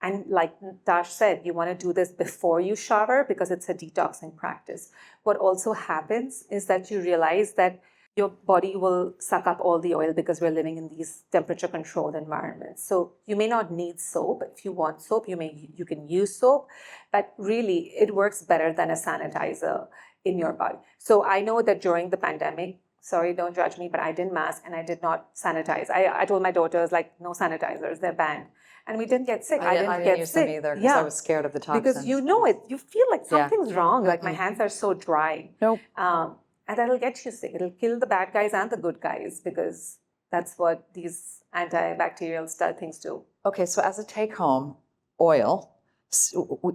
And like Tash said, you want to do this before you shower because it's a detoxing practice. What also happens is that you realize that your body will suck up all the oil because we're living in these temperature controlled environments. So you may not need soap. If you want soap, you can use soap, but really it works better than a sanitizer in your body. So I know that during the pandemic, sorry, don't judge me, but I didn't mask and I did not sanitize. I told my daughters, like, no sanitizers, they're banned. And we didn't get sick. I didn't get use sick them either because I was scared of the toxins. Because you know it. You feel like something's wrong. Like my hands are so dry. Nope. And that'll get you sick. It'll kill the bad guys and the good guys because that's what these antibacterial things do. Okay, so as a take-home, oil.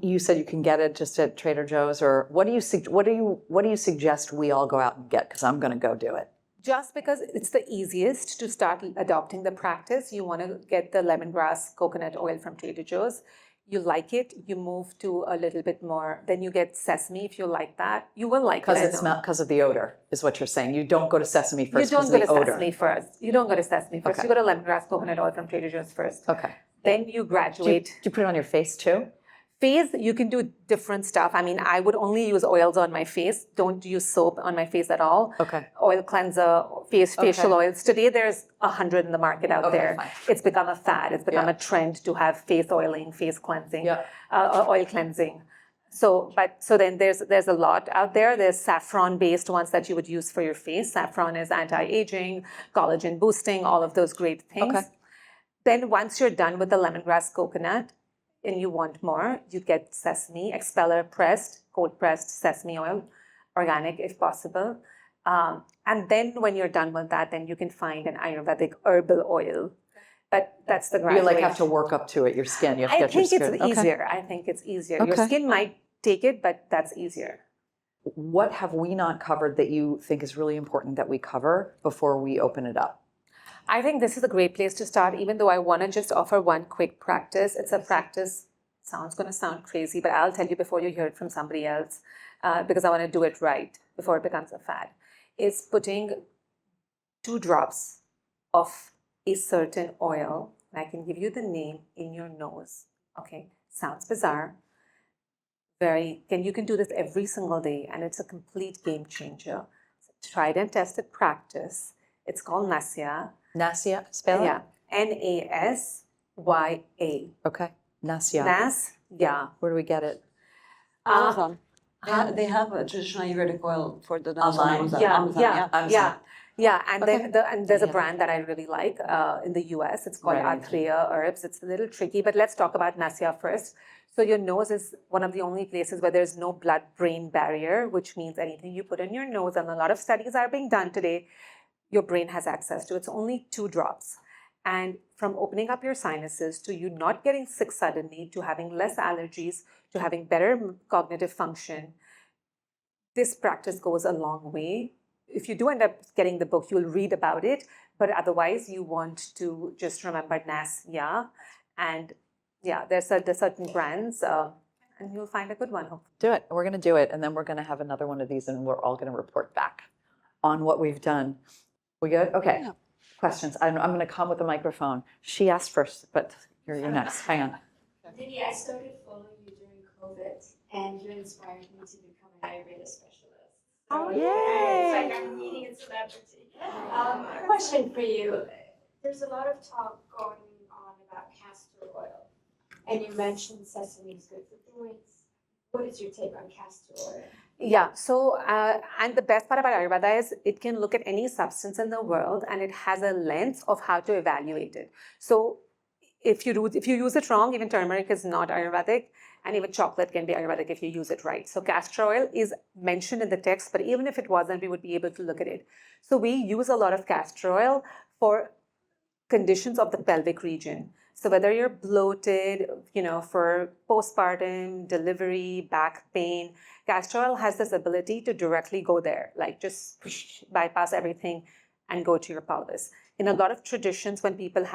You said you can get it just at Trader Joe's, or what do you suggest we all go out and get? Because I'm going to go do it. Just because it's the easiest to start adopting the practice, you want to get the lemongrass coconut oil from Trader Joe's. You like it, you move to a little bit more. Then you get sesame if you like that. You will like it. Because of the odor, is what you're saying. You don't go to sesame first. You don't go to sesame first. You don't go to sesame first. Okay. You go to lemongrass coconut oil from Trader Joe's first. Okay. Then you graduate. Do you put it on your face too? Face, you can do different stuff. I mean, I would only use oils on my face. Don't use soap on my face at all. Okay. Oil cleanser, facial oils. Today there's 100 in the market out there. Fine. It's become a fad. It's become a trend to have face oiling, face cleansing, oil cleansing. So then there's a lot out there. There's saffron-based ones that you would use for your face. Saffron is anti-aging, collagen boosting, all of those great things. Okay. Then once you're done with the lemongrass coconut, and you want more, you get sesame, expeller pressed, cold pressed sesame oil, organic if possible. And then when you're done with that, then you can find an Ayurvedic herbal oil. But that's the graduation. You have to work up to it, your skin. You have to I get your think skin. it's easier. I think it's easier. Your Okay. skin might take it, but that's easier. What have we not covered that you think is really important that we cover before we open it up? I think this is a great place to start, even though I want to just offer one quick practice. It's a practice, sounds going to sound crazy, but I'll tell you before you hear it from somebody else, because I want to do it right before it becomes a fad. Is putting 2 drops of a certain oil, and I can give you the name, in your nose. Okay, sounds bizarre. You can do this every single day, and it's a complete game changer. It's a tried and tested practice. It's called Nasia. Nasia, spell it? Yeah, Nasya. Okay, Nasia. Nasya. Where do we get it? Amazon. They have a traditional Ayurvedic oil for the nasal. Online. Yeah. And Okay. then there's a brand that I really like in the US. It's called Right. Atreya Herbs. It's a little tricky, but let's talk about Nasya first. So your nose is one of the only places where there's no blood-brain barrier, which means anything you put in your nose, and a lot of studies are being done today, your brain has access to. It's only 2 drops. And from opening up your sinuses to you not getting sick suddenly, to having less allergies, to having better cognitive function, this practice goes a long way. If you do end up getting the book, you'll read about it. But otherwise, you want to just remember Nasya. And yeah, there's certain brands, and you'll find a good one. Do it. We're going to do it, and then we're going to have another one of these, and we're all going to report back on what we've done. We good? Okay. Yeah. Questions. I'm going to come with a microphone. She asked first, but you're next. Hang on. Nidhi, I started following you during COVID, and you inspired me to become an Ayurveda specialist. Oh, It's like I'm meeting a celebrity. Question for you. There's a lot of talk going on about castor oil, and you mentioned sesame is good for joints. What is your take on castor oil? Yeah, so, and the best part about Ayurveda is it can look at any substance in the world, and it has a lens of how to evaluate it. So if you use it wrong, even turmeric is not Ayurvedic, and even chocolate can be Ayurvedic if you use it right. So castor oil is mentioned in the text, but even if it wasn't, we would be able to look at it. So we use a lot of castor oil for conditions of the pelvic region. So whether you're bloated, for postpartum, delivery, back pain, castor oil has this ability to directly go there, like just bypass everything and go to your pelvis. In a lot of traditions, when people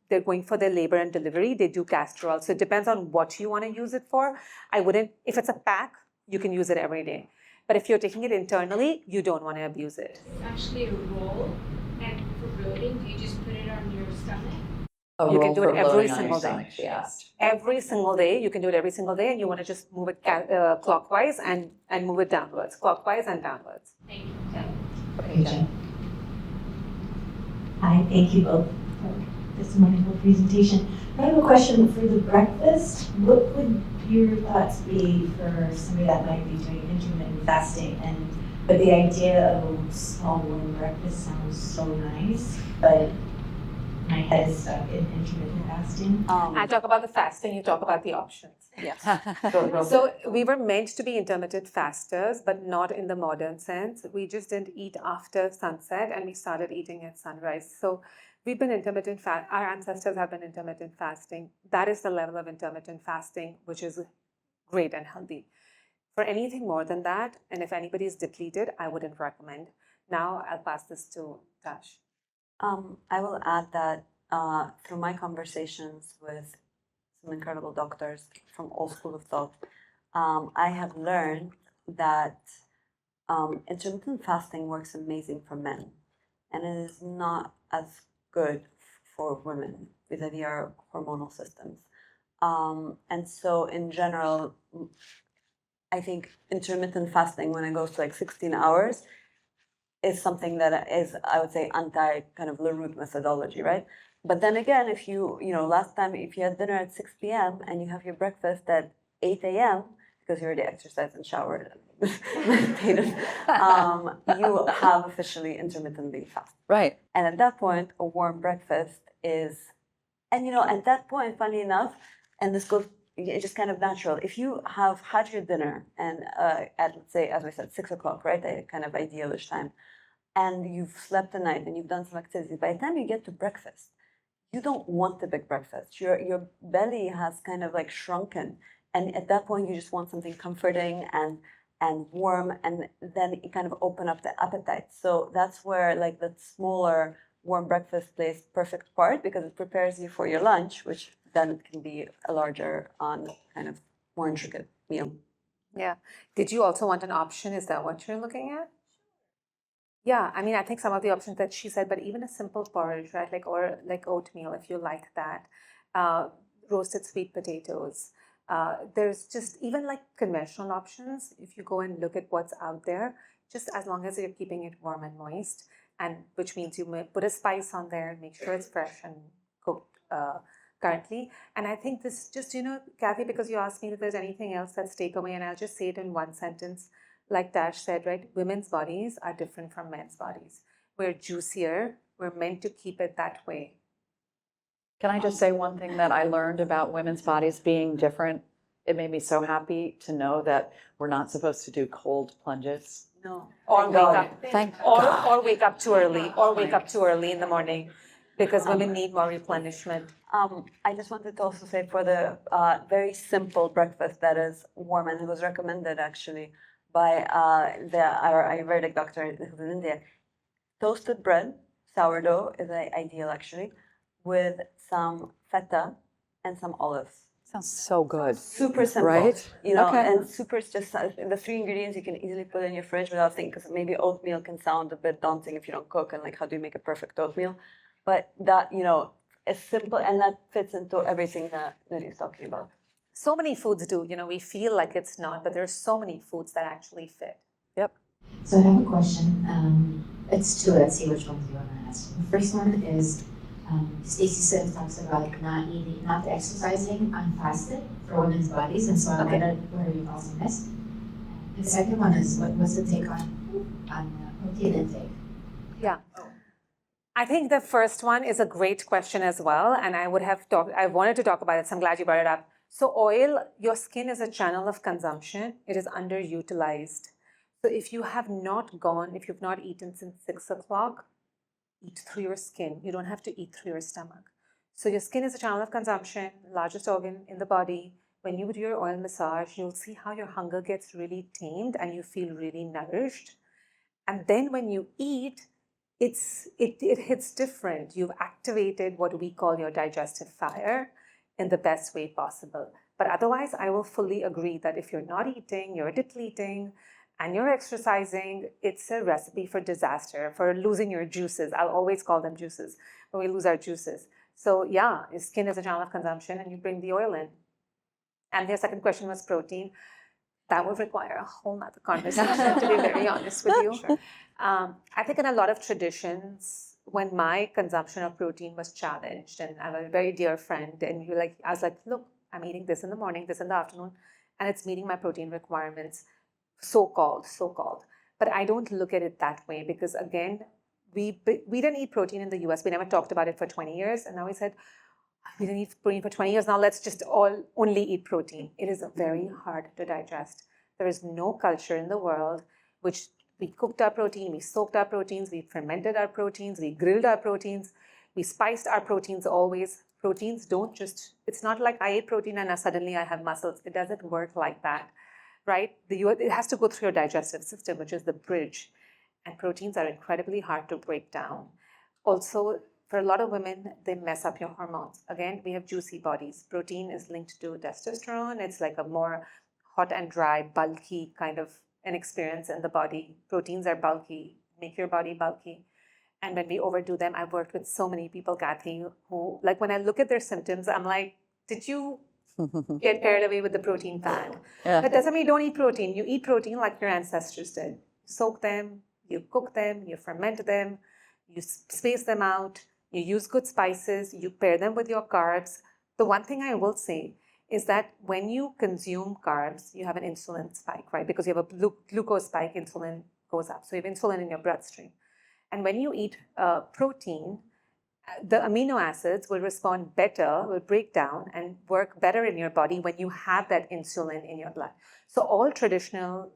they're going for their labor and delivery, they do castor oil. So it depends on what you want to use it for. If it's a pack, you can use it every day. But if you're taking it internally, you don't want to abuse it. It's actually a roll, and for bloating, do you just put it on your stomach? A You can roll do for it every bloating on your single day. stomach, she asked. Every single day, you can do it every single day, and you want to just move it clockwise and move it downwards, clockwise and downwards. Thank you. Okay, Jen. Hi, thank you both for this wonderful presentation. I have a question for the breakfast. What would your thoughts be for somebody that might be doing intermittent fasting? But the idea of a small warm breakfast sounds so nice, but my head is stuck in intermittent fasting. I talk about the fasting, you talk about the options. Yes. So we were meant to be intermittent fasters, but not in the modern sense. We just didn't eat after sunset and we started eating at sunrise. So we've been our ancestors have been intermittent fasting. That is the level of intermittent fasting, which is great and healthy. For anything more than that, and if anybody is depleted, I wouldn't recommend. Now I'll pass this to Tash. I will add that through my conversations with some incredible doctors from all schools of thought, I have learned that intermittent fasting works amazing for men, and it is not as good for women vis-a-vis our hormonal systems. And so, in general, I think intermittent fasting, when it goes to like 16 hours, is something that is, I would say, anti kind of Laroot methodology, right? But then again, if last time, if you had dinner at 6 p.m. and you have your breakfast at 8 a.m., because you already exercised and showered and meditated, you have officially intermittently fasted. Right. And at that point, a warm breakfast is, and at that point, funny enough, and this goes, it's just kind of natural. If you have had your dinner and at, let's say, as I said, 6 o'clock, right, a kind of idealish time, and you've slept the night and you've done some activities, by the time you get to breakfast, you don't want the big breakfast. Your belly has kind of like shrunken, and at that point, you just want something comforting and warm, and then it kind of open up the appetite. So that's where like the smaller warm breakfast plays perfect part, because it prepares you for your lunch, which then it can be a larger on kind of more intricate meal. Yeah. Did you also want an option? Is that what you're looking at? Yeah, I mean, I think some of the options that she said, but even a simple porridge, right? Or like oatmeal, if you like that. Roasted sweet potatoes. There's just even like conventional options. If you go and look at what's out there, just as long as you're keeping it warm and moist, and which means you may put a spice on there, make sure it's fresh and cooked currently. And I think this just, Cathy, because you asked me if there's anything else that's takeaway, and I'll just say it in one sentence. Like Tash said, right, women's bodies are different from men's bodies. We're juicier. We're meant to keep it that way. Can I just say one thing that I learned about women's bodies being different? It made me so happy to know that we're not supposed to do cold plunges. No. Or wake up. Thank Or wake up too early. Or wake up too early in the morning, because women need more replenishment. I just wanted to also say for the very simple breakfast that is warm, and it was recommended actually by our Ayurvedic doctor who's in India. Toasted bread, sourdough is ideal actually, with some feta and some olives. Sounds so good. Super simple, right? Okay. And super is just the 3 ingredients you can easily put in your fridge without thinking, because maybe oatmeal can sound a bit daunting if you don't cook, and like how do you make a perfect oatmeal? But that, is simple, and that fits into everything that Nidhi is talking about. So many foods do, we feel like it's not, but there's so many foods that actually fit. Yep. So I have a question. It's two. Let's see which ones you want to ask. The first one is, Stacey said talks about like not exercising unfasted for women's bodies, and so I wanted what are your thoughts on this? And the second one is what's the take on protein intake? Yeah. I think the first one is a great question as well, and I wanted to talk about it, so I'm glad you brought it up. So oil, your skin is a channel of consumption. It is underutilized. So if you've not eaten since 6 o'clock, eat through your skin. You don't have to eat through your stomach. So your skin is a channel of consumption, largest organ in the body. When you do your oil massage, you'll see how your hunger gets really tamed and you feel really nourished. And then when you eat, it hits different. You've activated what we call your digestive fire in the best way possible. But otherwise, I will fully agree that if you're not eating, you're depleting, and you're exercising, it's a recipe for disaster, for losing your juices. I'll always call them juices, but we lose our juices. So yeah, your skin is a channel of consumption, and you bring the oil in. And their second question was protein. That would require a whole nother conversation, to be very honest with you. Sure. I think in a lot of traditions, when my consumption of protein was challenged, and I have a very dear friend, and I was like, look, I'm eating this in the morning, this in the afternoon, and it's meeting my protein requirements, so-called. But I don't look at it that way because, again, we didn't eat protein in the US. We never talked about it for 20 years. And now we said, we didn't eat protein for 20 years. Now let's just only eat protein. It is very hard to digest. There is no culture in the world which we cooked our protein, we soaked our proteins, we fermented our proteins, we grilled our proteins, we spiced our proteins always. Proteins don't just, it's not like I ate protein and now suddenly I have muscles. It doesn't work like that, right? It has to go through your digestive system, which is the bridge. And proteins are incredibly hard to break down. Also, for a lot of women, they mess up your hormones. Again, we have juicy bodies. Protein is linked to testosterone. It's like a more hot and dry, bulky kind of an experience in the body. Proteins are bulky, make your body bulky. And when we overdo them, I've worked with so many people, Cathy, who, like, when I look at their symptoms, I'm like, did you get carried away with the protein fad? Yeah. That doesn't mean you don't eat protein. You eat protein like your ancestors did. Soak them, you cook them, you ferment them, you space them out, you use good spices, you pair them with your carbs. The one thing I will say is that when you consume carbs, you have an insulin spike, right? Because you have a glucose spike, insulin goes up. So you have insulin in your bloodstream. And when you eat protein, the amino acids will respond better, will break down and work better in your body when you have that insulin in your blood. So all traditional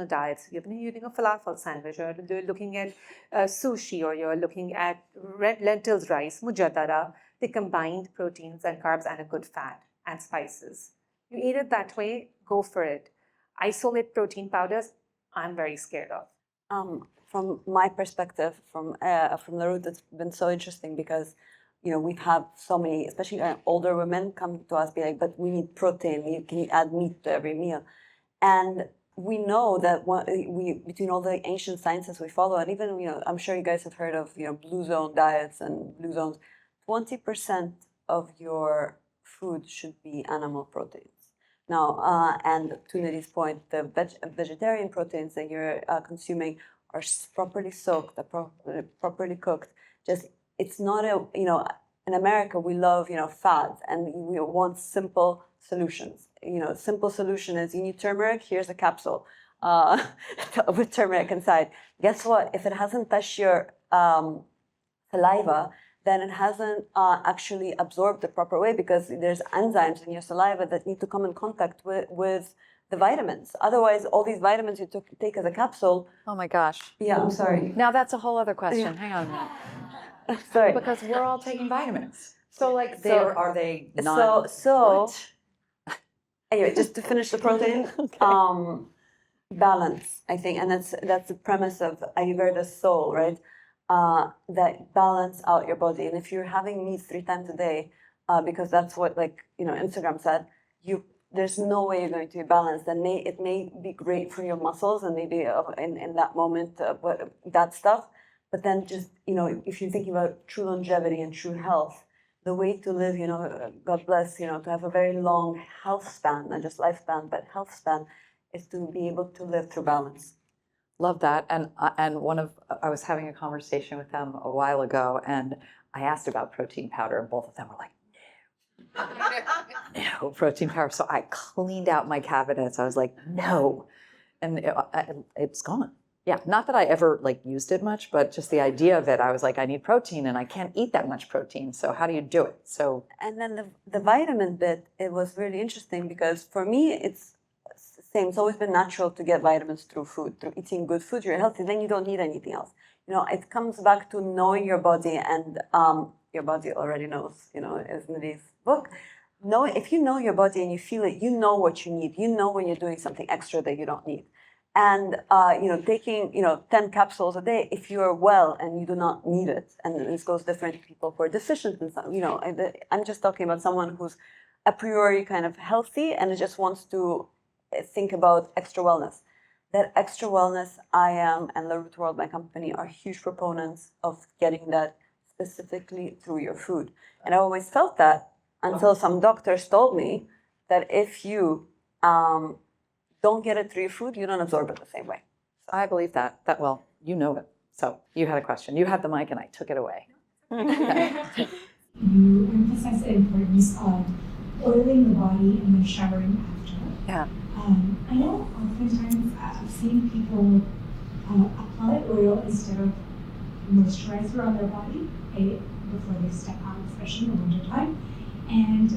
diets, you're eating a falafel sandwich, or you're looking at sushi, or you're looking at lentils rice, mujadara, they combined proteins and carbs and a good fat and spices. You eat it that way, go for it. Isolate protein powders, I'm very scared of. From my perspective, from Laroot, it's been so interesting because, we've had so many, especially older women, come to us be like, but we need protein. Can you add meat to every meal? And we know that between all the ancient sciences we follow, and even I'm sure you guys have heard of blue zone diets and blue zones. 20% of your food should be animal proteins. Now, and to Nidhi's point, the vegetarian proteins that you're consuming are properly soaked, are properly cooked. It's not in America we love fads, and we want simple solutions. Simple solution is you need turmeric. Here's a capsule with turmeric inside. Guess what? If it hasn't touched your saliva, then it hasn't actually absorbed the proper way, because there's enzymes in your saliva that need to come in contact with the vitamins. Otherwise, all these vitamins you take as a capsule. Oh my gosh. Yeah, I'm sorry. Now that's a whole other question. Hang on a minute. Sorry. Because we're all taking vitamins. So like, are they not? So anyway, just to finish the protein, Okay. Balance, I think, and that's the premise of Ayurveda's soul, right? That balance out your body. And if you're having meat 3 times a day, because that's what Instagram said, there's no way you're going to be balanced. And it may be great for your muscles and maybe in that moment, that stuff. But then just, if you're thinking about true longevity and true health, the way to live, God bless, to have a very long health span, not just lifespan, but health span, is to be able to live through balance. Love that. And I was having a conversation with them a while ago, and I asked about protein powder, and both of them were like, no protein powder. So I cleaned out my cabinets. I was like, no. And it's gone. Yeah. Not that I ever used it much, but just the idea of it, I was like, I need protein and I can't eat that much protein. So how do you do it? So. And then the vitamin bit, it was really interesting because for me, it's the same. It's always been natural to get vitamins through food, through eating good food. You're healthy, then you don't need anything else. It comes back to knowing your body, and your body already knows, as Nidhi's book. If you know your body and you feel it, you know what you need. You know when you're doing something extra that you don't need. And, taking, 10 capsules a day, if you are well and you do not need it, and this goes different to people who are deficient in some, I'm just talking about someone who's a priori kind of healthy and just wants to think about extra wellness. That extra wellness, I am, and Laroot World, my company, are huge proponents of getting that specifically through your food. And I always felt that until some doctors told me that if you don't get it through your food, you don't absorb it the same way. I believe that. Well, you know it. So you had a question. You had the mic and I took it away. You emphasize the importance of oiling the body and then showering after. Yeah. I know oftentimes I've seen people apply oil instead of moisturizer on their body before they step out, especially in the wintertime. And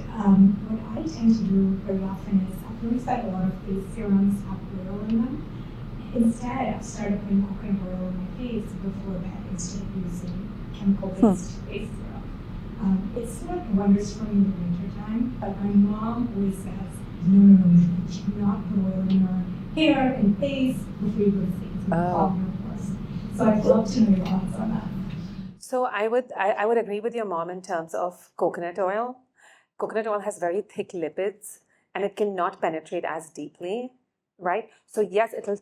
what I tend to do very often is I've noticed that a lot of face serums have oil in them. Instead, I've started putting coconut oil on my face before bed instead of using chemical-based face serum. It's worked wonders for me in the wintertime, but my mom always says, no, you should not put oil in your hair and face before you go to sleep. So I'd love to know your thoughts on that. So I would agree with your mom in terms of coconut oil. Coconut oil has very thick lipids and it cannot penetrate as deeply, right? So yes, it'll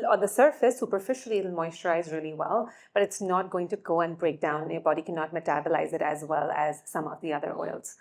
on the surface, superficially, it'll moisturize really well, but it's not going to go and break down. Your body cannot metabolize it as well as some of the other oils.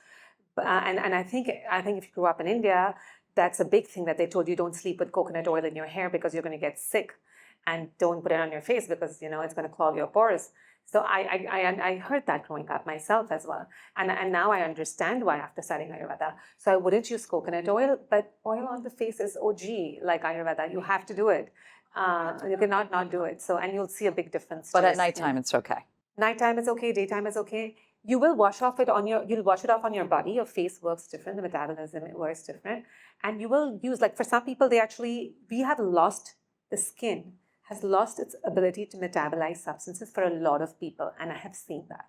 And I think if you grew up in India, that's a big thing that they told you, don't sleep with coconut oil in your hair because you're going to get sick, and don't put it on your face because it's going to clog your pores. So I heard that growing up myself as well, and now I understand why after studying Ayurveda. So I wouldn't use coconut oil, but oil on the face is OG, like Ayurveda. You have to do it. You cannot not do it. So, and you'll see a big difference. But at nighttime, it's okay. Nighttime is okay. Daytime is okay. You will wash off it you'll wash it off on your body. Your face works different. The metabolism works different, and you will use, like for some people, we have lost, the skin has lost its ability to metabolize substances for a lot of people, and I have seen that,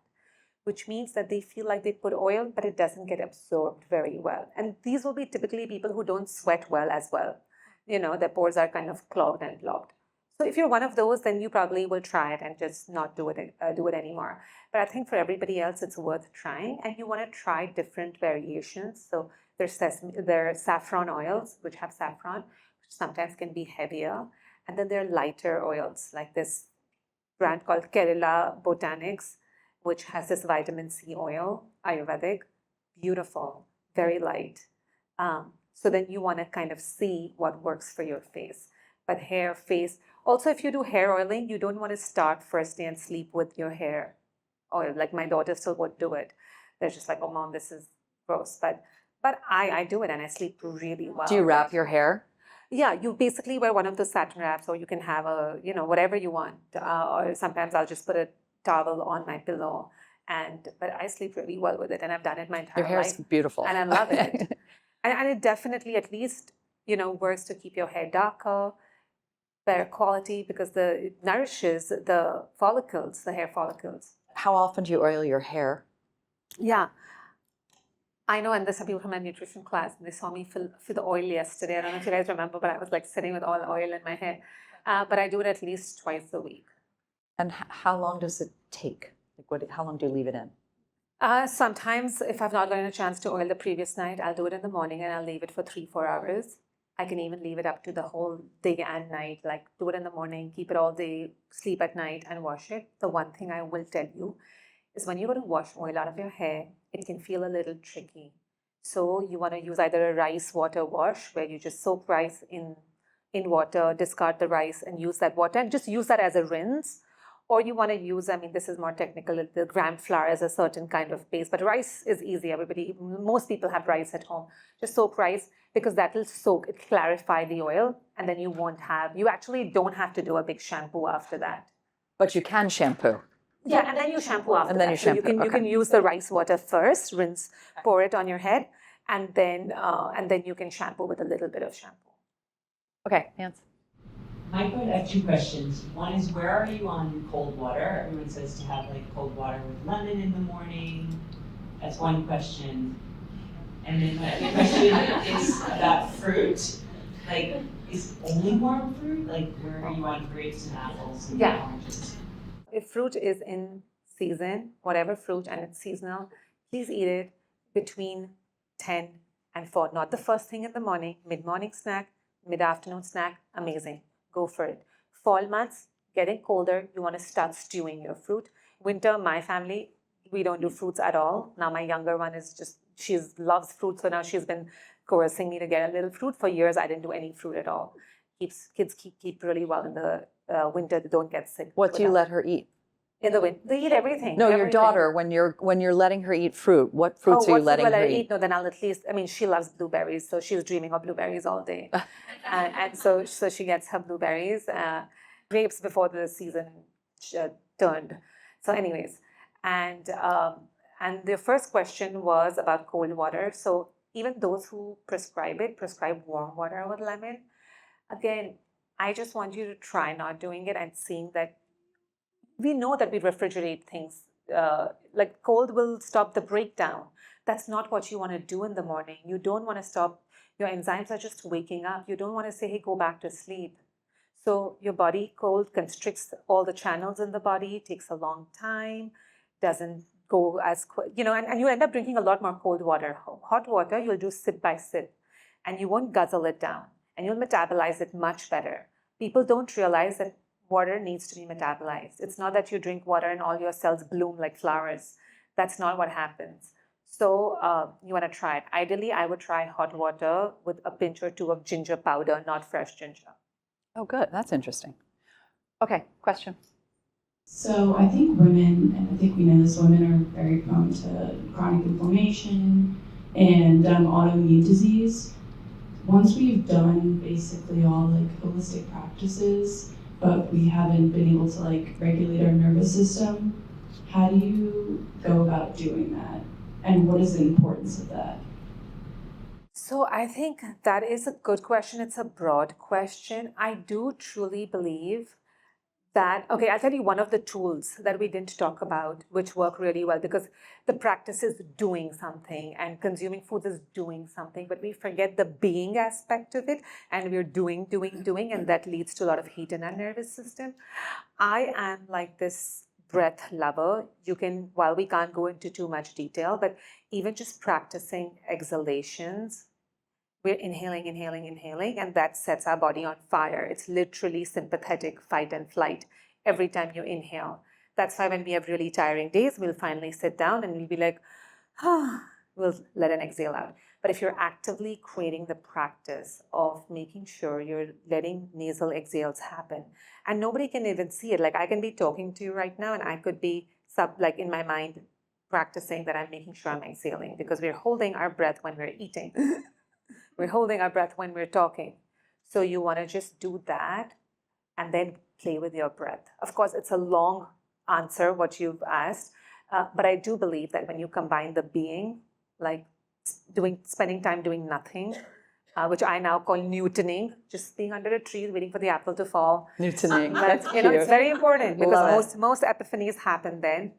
which means that they feel like they put oil, but it doesn't get absorbed very well. And these will be typically people who don't sweat well as well. Their pores are kind of clogged and blocked. So if you're one of those, then you probably will try it and just not do it anymore. But I think for everybody else, it's worth trying, and you want to try different variations. So there are saffron oils, which have saffron, which sometimes can be heavier. And then there are lighter oils, like this brand called Kerala Botanics, which has this vitamin C oil, Ayurvedic, beautiful, very light. So then you want to kind of see what works for your face. But hair, face, also if you do hair oiling, you don't want to start first day and sleep with your hair oil. Like my daughter still would do it. They're just like, oh mom, this is gross. But I do it and I sleep really well. Do you wrap your hair? Yeah, you basically wear one of those satin wraps, or you can have whatever you want. Or sometimes I'll just put a towel on my pillow, but I sleep really well with it, and I've done it my entire life. Your hair's beautiful. And I love it. and it definitely at least, works to keep your hair darker, better quality, because it nourishes the follicles, the hair follicles. How often do you oil your hair? Yeah. I know, and there's some people from my nutrition class, and they saw me fill the oil yesterday. I don't know if you guys remember, but I was like sitting with all oil in my hair. But I do it at least twice a week. And how long does it take? How long do you leave it in? Sometimes, if I've not gotten a chance to oil the previous night, I'll do it in the morning and I'll leave it for 3-4 hours. I can even leave it up to the whole day and night, like do it in the morning, keep it all day, sleep at night, and wash it. The one thing I will tell you is when you're going to wash oil out of your hair, it can feel a little tricky. So you want to use either a rice water wash, where you just soak rice in water, discard the rice and use that water and just use that as a rinse. Or you want to use, this is more technical, the gram flour as a certain kind of base. But rice is easy. Most people have rice at home. Just soak rice, because that will clarify the oil, and then you actually don't have to do a big shampoo after that. But you can shampoo. Yeah, and then you shampoo after and then that. You shampoo. So you can use the rice water first, rinse, pour it on your head, and then you can shampoo with a little bit of shampoo. Okay, Hans. Mike, I have 2 questions. One is, where are you on cold water? Everyone says to have cold water with lemon in the morning. That's one question. And then my other question is about fruit. Is only warm fruit? Where are you on grapes and apples and oranges? If fruit is in season, whatever fruit, and it's seasonal, please eat it between 10 and 4. Not the first thing in the morning, mid-morning snack, mid-afternoon snack, amazing. Go for it. Fall months, getting colder, you want to start stewing your fruit. Winter, my family, we don't do fruits at all. Now my younger one she loves fruit, so now she's been coercing me to get a little fruit. For years, I didn't do any fruit at all. Kids keep really well winter, they don't get sick. What do you let her eat? In the winter, they eat everything. No, your everything. daughter, when you're letting her eat fruit, what fruits are you letting her eat? No, then I'll at least, I mean, she loves blueberries, so she's dreaming of blueberries all day. and so she gets her blueberries, grapes before the season turned. So anyways, and the first question was about cold water. So even those who prescribe warm water with lemon. Again, I just want you to try not doing it and seeing that we know that we refrigerate things. Like cold will stop the breakdown. That's not what you want to do in the morning. You don't want to stop. Your enzymes are just waking up. You don't want to say, hey, go back to sleep. So your body cold constricts all the channels in the body, takes a long time, doesn't go as quick, and you end up drinking a lot more cold water. Hot water, you'll do sip by sip, and you won't guzzle it down, and you'll metabolize it much better. People don't realize that water needs to be metabolized. It's not that you drink water and all your cells bloom like flowers. That's not what happens. So you want to try it. Ideally, I would try hot water with a pinch or two of ginger powder, not fresh ginger. Oh, good. That's interesting. Okay, question. So I think women, and I think we know this, women are very prone to chronic inflammation and autoimmune disease. Once we've done basically all holistic practices, but we haven't been able to regulate our nervous system, how do you go about doing that? And what is the importance of that? So I think that is a good question. It's a broad question. I do truly believe that, okay, I'll tell you one of the tools that we didn't talk about, which work really well, because the practice is doing something and consuming food is doing something, but we forget the being aspect of it, and we're doing, and that leads to a lot of heat in our nervous system. I am like this breath lover. You can, while we can't go into too much detail, but even just practicing exhalations, we're inhaling, and that sets our body on fire. It's literally sympathetic fight and flight every time you inhale. That's why when we have really tiring days, we'll finally sit down and we'll be like, we'll let an exhale out. But if you're actively creating the practice of making sure you're letting nasal exhales happen, and nobody can even see it. Like I can be talking to you right now and I could be in my mind practicing that I'm making sure I'm exhaling, because we're holding our breath when we're eating. We're holding our breath when we're talking. So you want to just do that and then play with your breath. Of course, it's a long answer, what you've asked, but I do believe that when you combine the being, like spending time doing nothing, which I now call Newtoning, just being under a tree waiting for the apple to fall. Newtoning. That's cute. It's very important because most epiphanies happen then,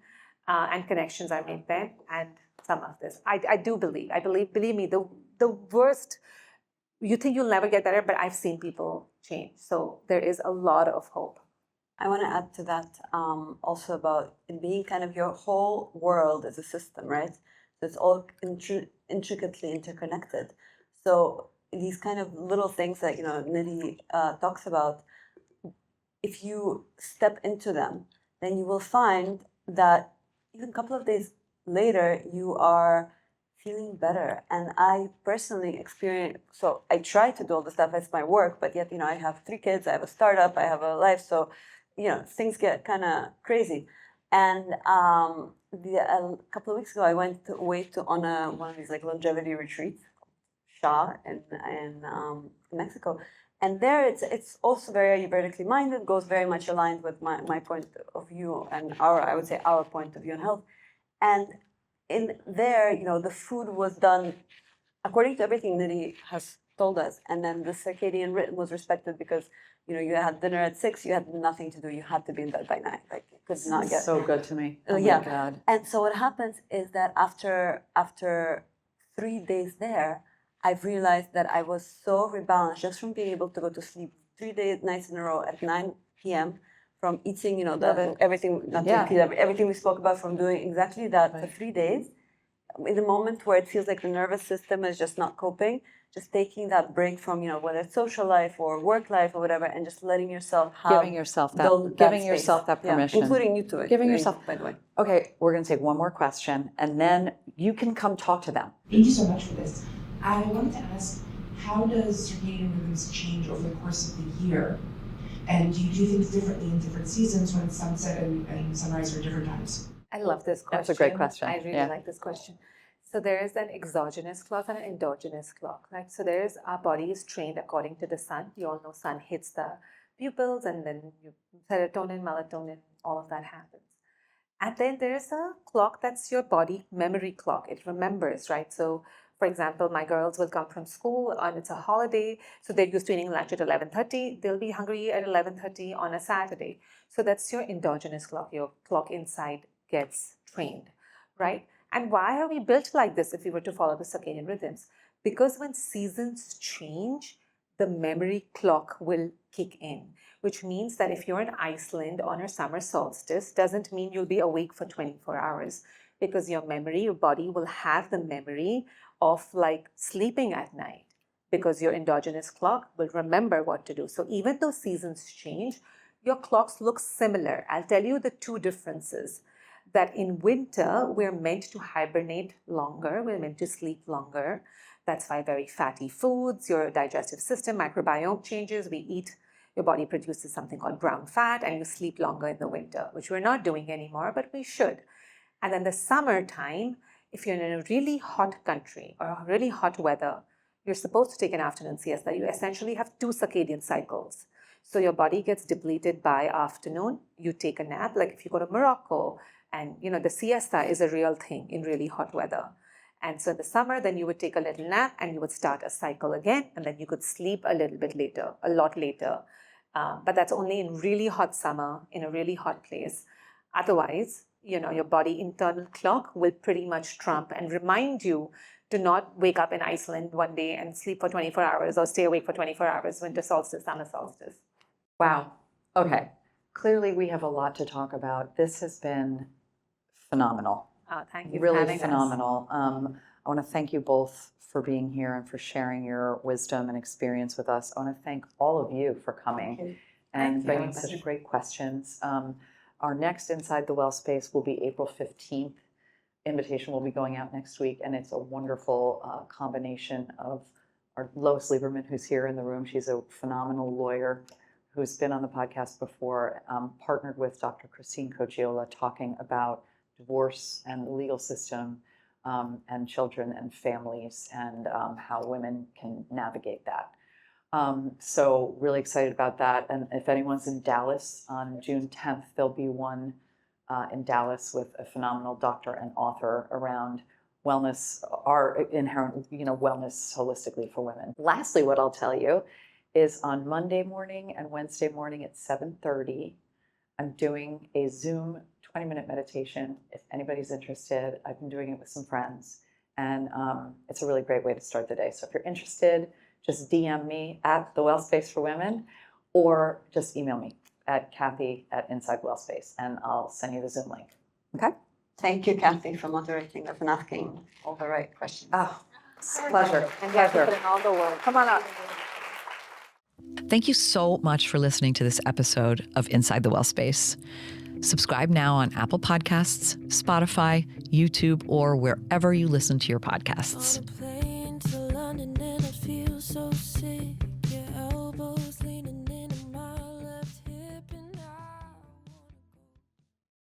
and connections are made then, and some of this. I believe me, the worst, you think you'll never get better, but I've seen people change. So there is a lot of hope. I want to add to that also about it being kind of your whole world as a system, right? So it's all intricately interconnected. So these kind of little things that, Nidhi talks about, if you step into them, then you will find that even a couple of days later, you are feeling better. And I personally so I try to do all the stuff as my work, but yet, I have 3 kids, I have a startup, I have a life. So, things get kind of crazy. And a couple of weeks ago, I went away on one of these longevity retreats, Shah in Mexico. And there it's also very Ayurvedically minded, goes very much aligned with my point of view and our point of view on health. And in there, the food was done according to everything Nidhi has told us. And then the circadian rhythm was respected because, you had dinner at 6, you had nothing to do. You had to be in bed by 9. You could not get... So good to me. Oh yeah. My God. And so what happens is that after 3 days there, I've realized that I was so rebalanced just from being able to go to sleep 3 nights in a row at 9 p.m. from eating, everything, everything we spoke about, from doing exactly that for 3 days. In the moment where it feels like the nervous system is just not coping, just taking that break from, whether it's social life or work life or whatever, and just letting yourself have giving yourself that permission, including you to it. Giving yourself, by the way. Okay, we're going to take one more question, and then you can come talk to them. Thank you so much for this. I wanted to ask, how does circadian rhythms change over the course of the year? And do you do things differently in different seasons when sunset and sunrise are different times? I love this question. That's a great question. I really Yeah. like this question. So there is an exogenous clock and an endogenous clock, right? So there's our body is trained according to the sun. You all know sun hits the pupils and then serotonin, melatonin, all of that happens. And then there's a clock that's your body memory clock. It remembers, right? So for example, my girls will come from school and it's a holiday. So they're used to eating lunch at 11:30. They'll be hungry at 11:30 on a Saturday. So that's your endogenous clock. Your clock inside gets trained, right? And why are we built like this if we were to follow the circadian rhythms? Because when seasons change, the memory clock will kick in, which means that if you're in Iceland on a summer solstice, doesn't mean you'll be awake for 24 hours because your memory, your body will have the memory of like sleeping at night because your endogenous clock will remember what to do. So even though seasons change, your clocks look similar. I'll tell you the two differences. That in winter, we're meant to hibernate longer, we're meant to sleep longer. That's why very fatty foods, your digestive system, microbiome changes, we eat, your body produces something called brown fat, and you sleep longer in the winter, which we're not doing anymore, but we should. And then the summertime, if you're in a really hot country or really hot weather, you're supposed to take an afternoon siesta. You essentially have 2 circadian cycles. So your body gets depleted by afternoon, you take a nap, like if you go to Morocco, and the siesta is a real thing in really hot weather. And so in the summer, then you would take a little nap and you would start a cycle again, and then you could sleep a little bit later, a lot later. But that's only in really hot summer, in a really hot place. Otherwise, your body internal clock will pretty much trump and remind you to not wake up in Iceland one day and sleep for 24 hours or stay awake for 24 hours, winter solstice, summer solstice. Wow. Okay. Clearly, we have a lot to talk about. This has been phenomenal. Oh, thank you. Really for having phenomenal. I want to thank you both for being here and for sharing your wisdom and experience with us. I want to thank all of you for coming and bringing such great questions. Our next Inside the Well space will be April 15th. Invitation will be going out next week, and it's a wonderful combination of our Lois Lieberman, who's here in the room. She's a phenomenal lawyer who's been on the podcast before, partnered with Dr. Christine Cocchiola, talking about divorce and the legal system and children and families and how women can navigate that. So really excited about that. And if anyone's in Dallas on June 10th, there'll be one in Dallas with a phenomenal doctor and author around wellness, our inherent, wellness holistically for women. Lastly, what I'll tell you is on Monday morning and Wednesday morning at 7:30, I'm doing a Zoom 20-minute meditation. If anybody's interested, I've been doing it with some friends, and it's a really great way to start the day. So if you're interested, just DM me at The Well Space for Women, or just email me at Cathy@InsideWellSpace, and I'll send you the Zoom link. Okay? Thank you, Cathy, for moderating this and asking all the right questions. Oh, it's a pleasure. And pleasure. In all the world. Come on up. Thank you so much for listening to this episode of Inside the Well Space. Subscribe now on Apple Podcasts, Spotify, YouTube, or wherever you listen to your podcasts.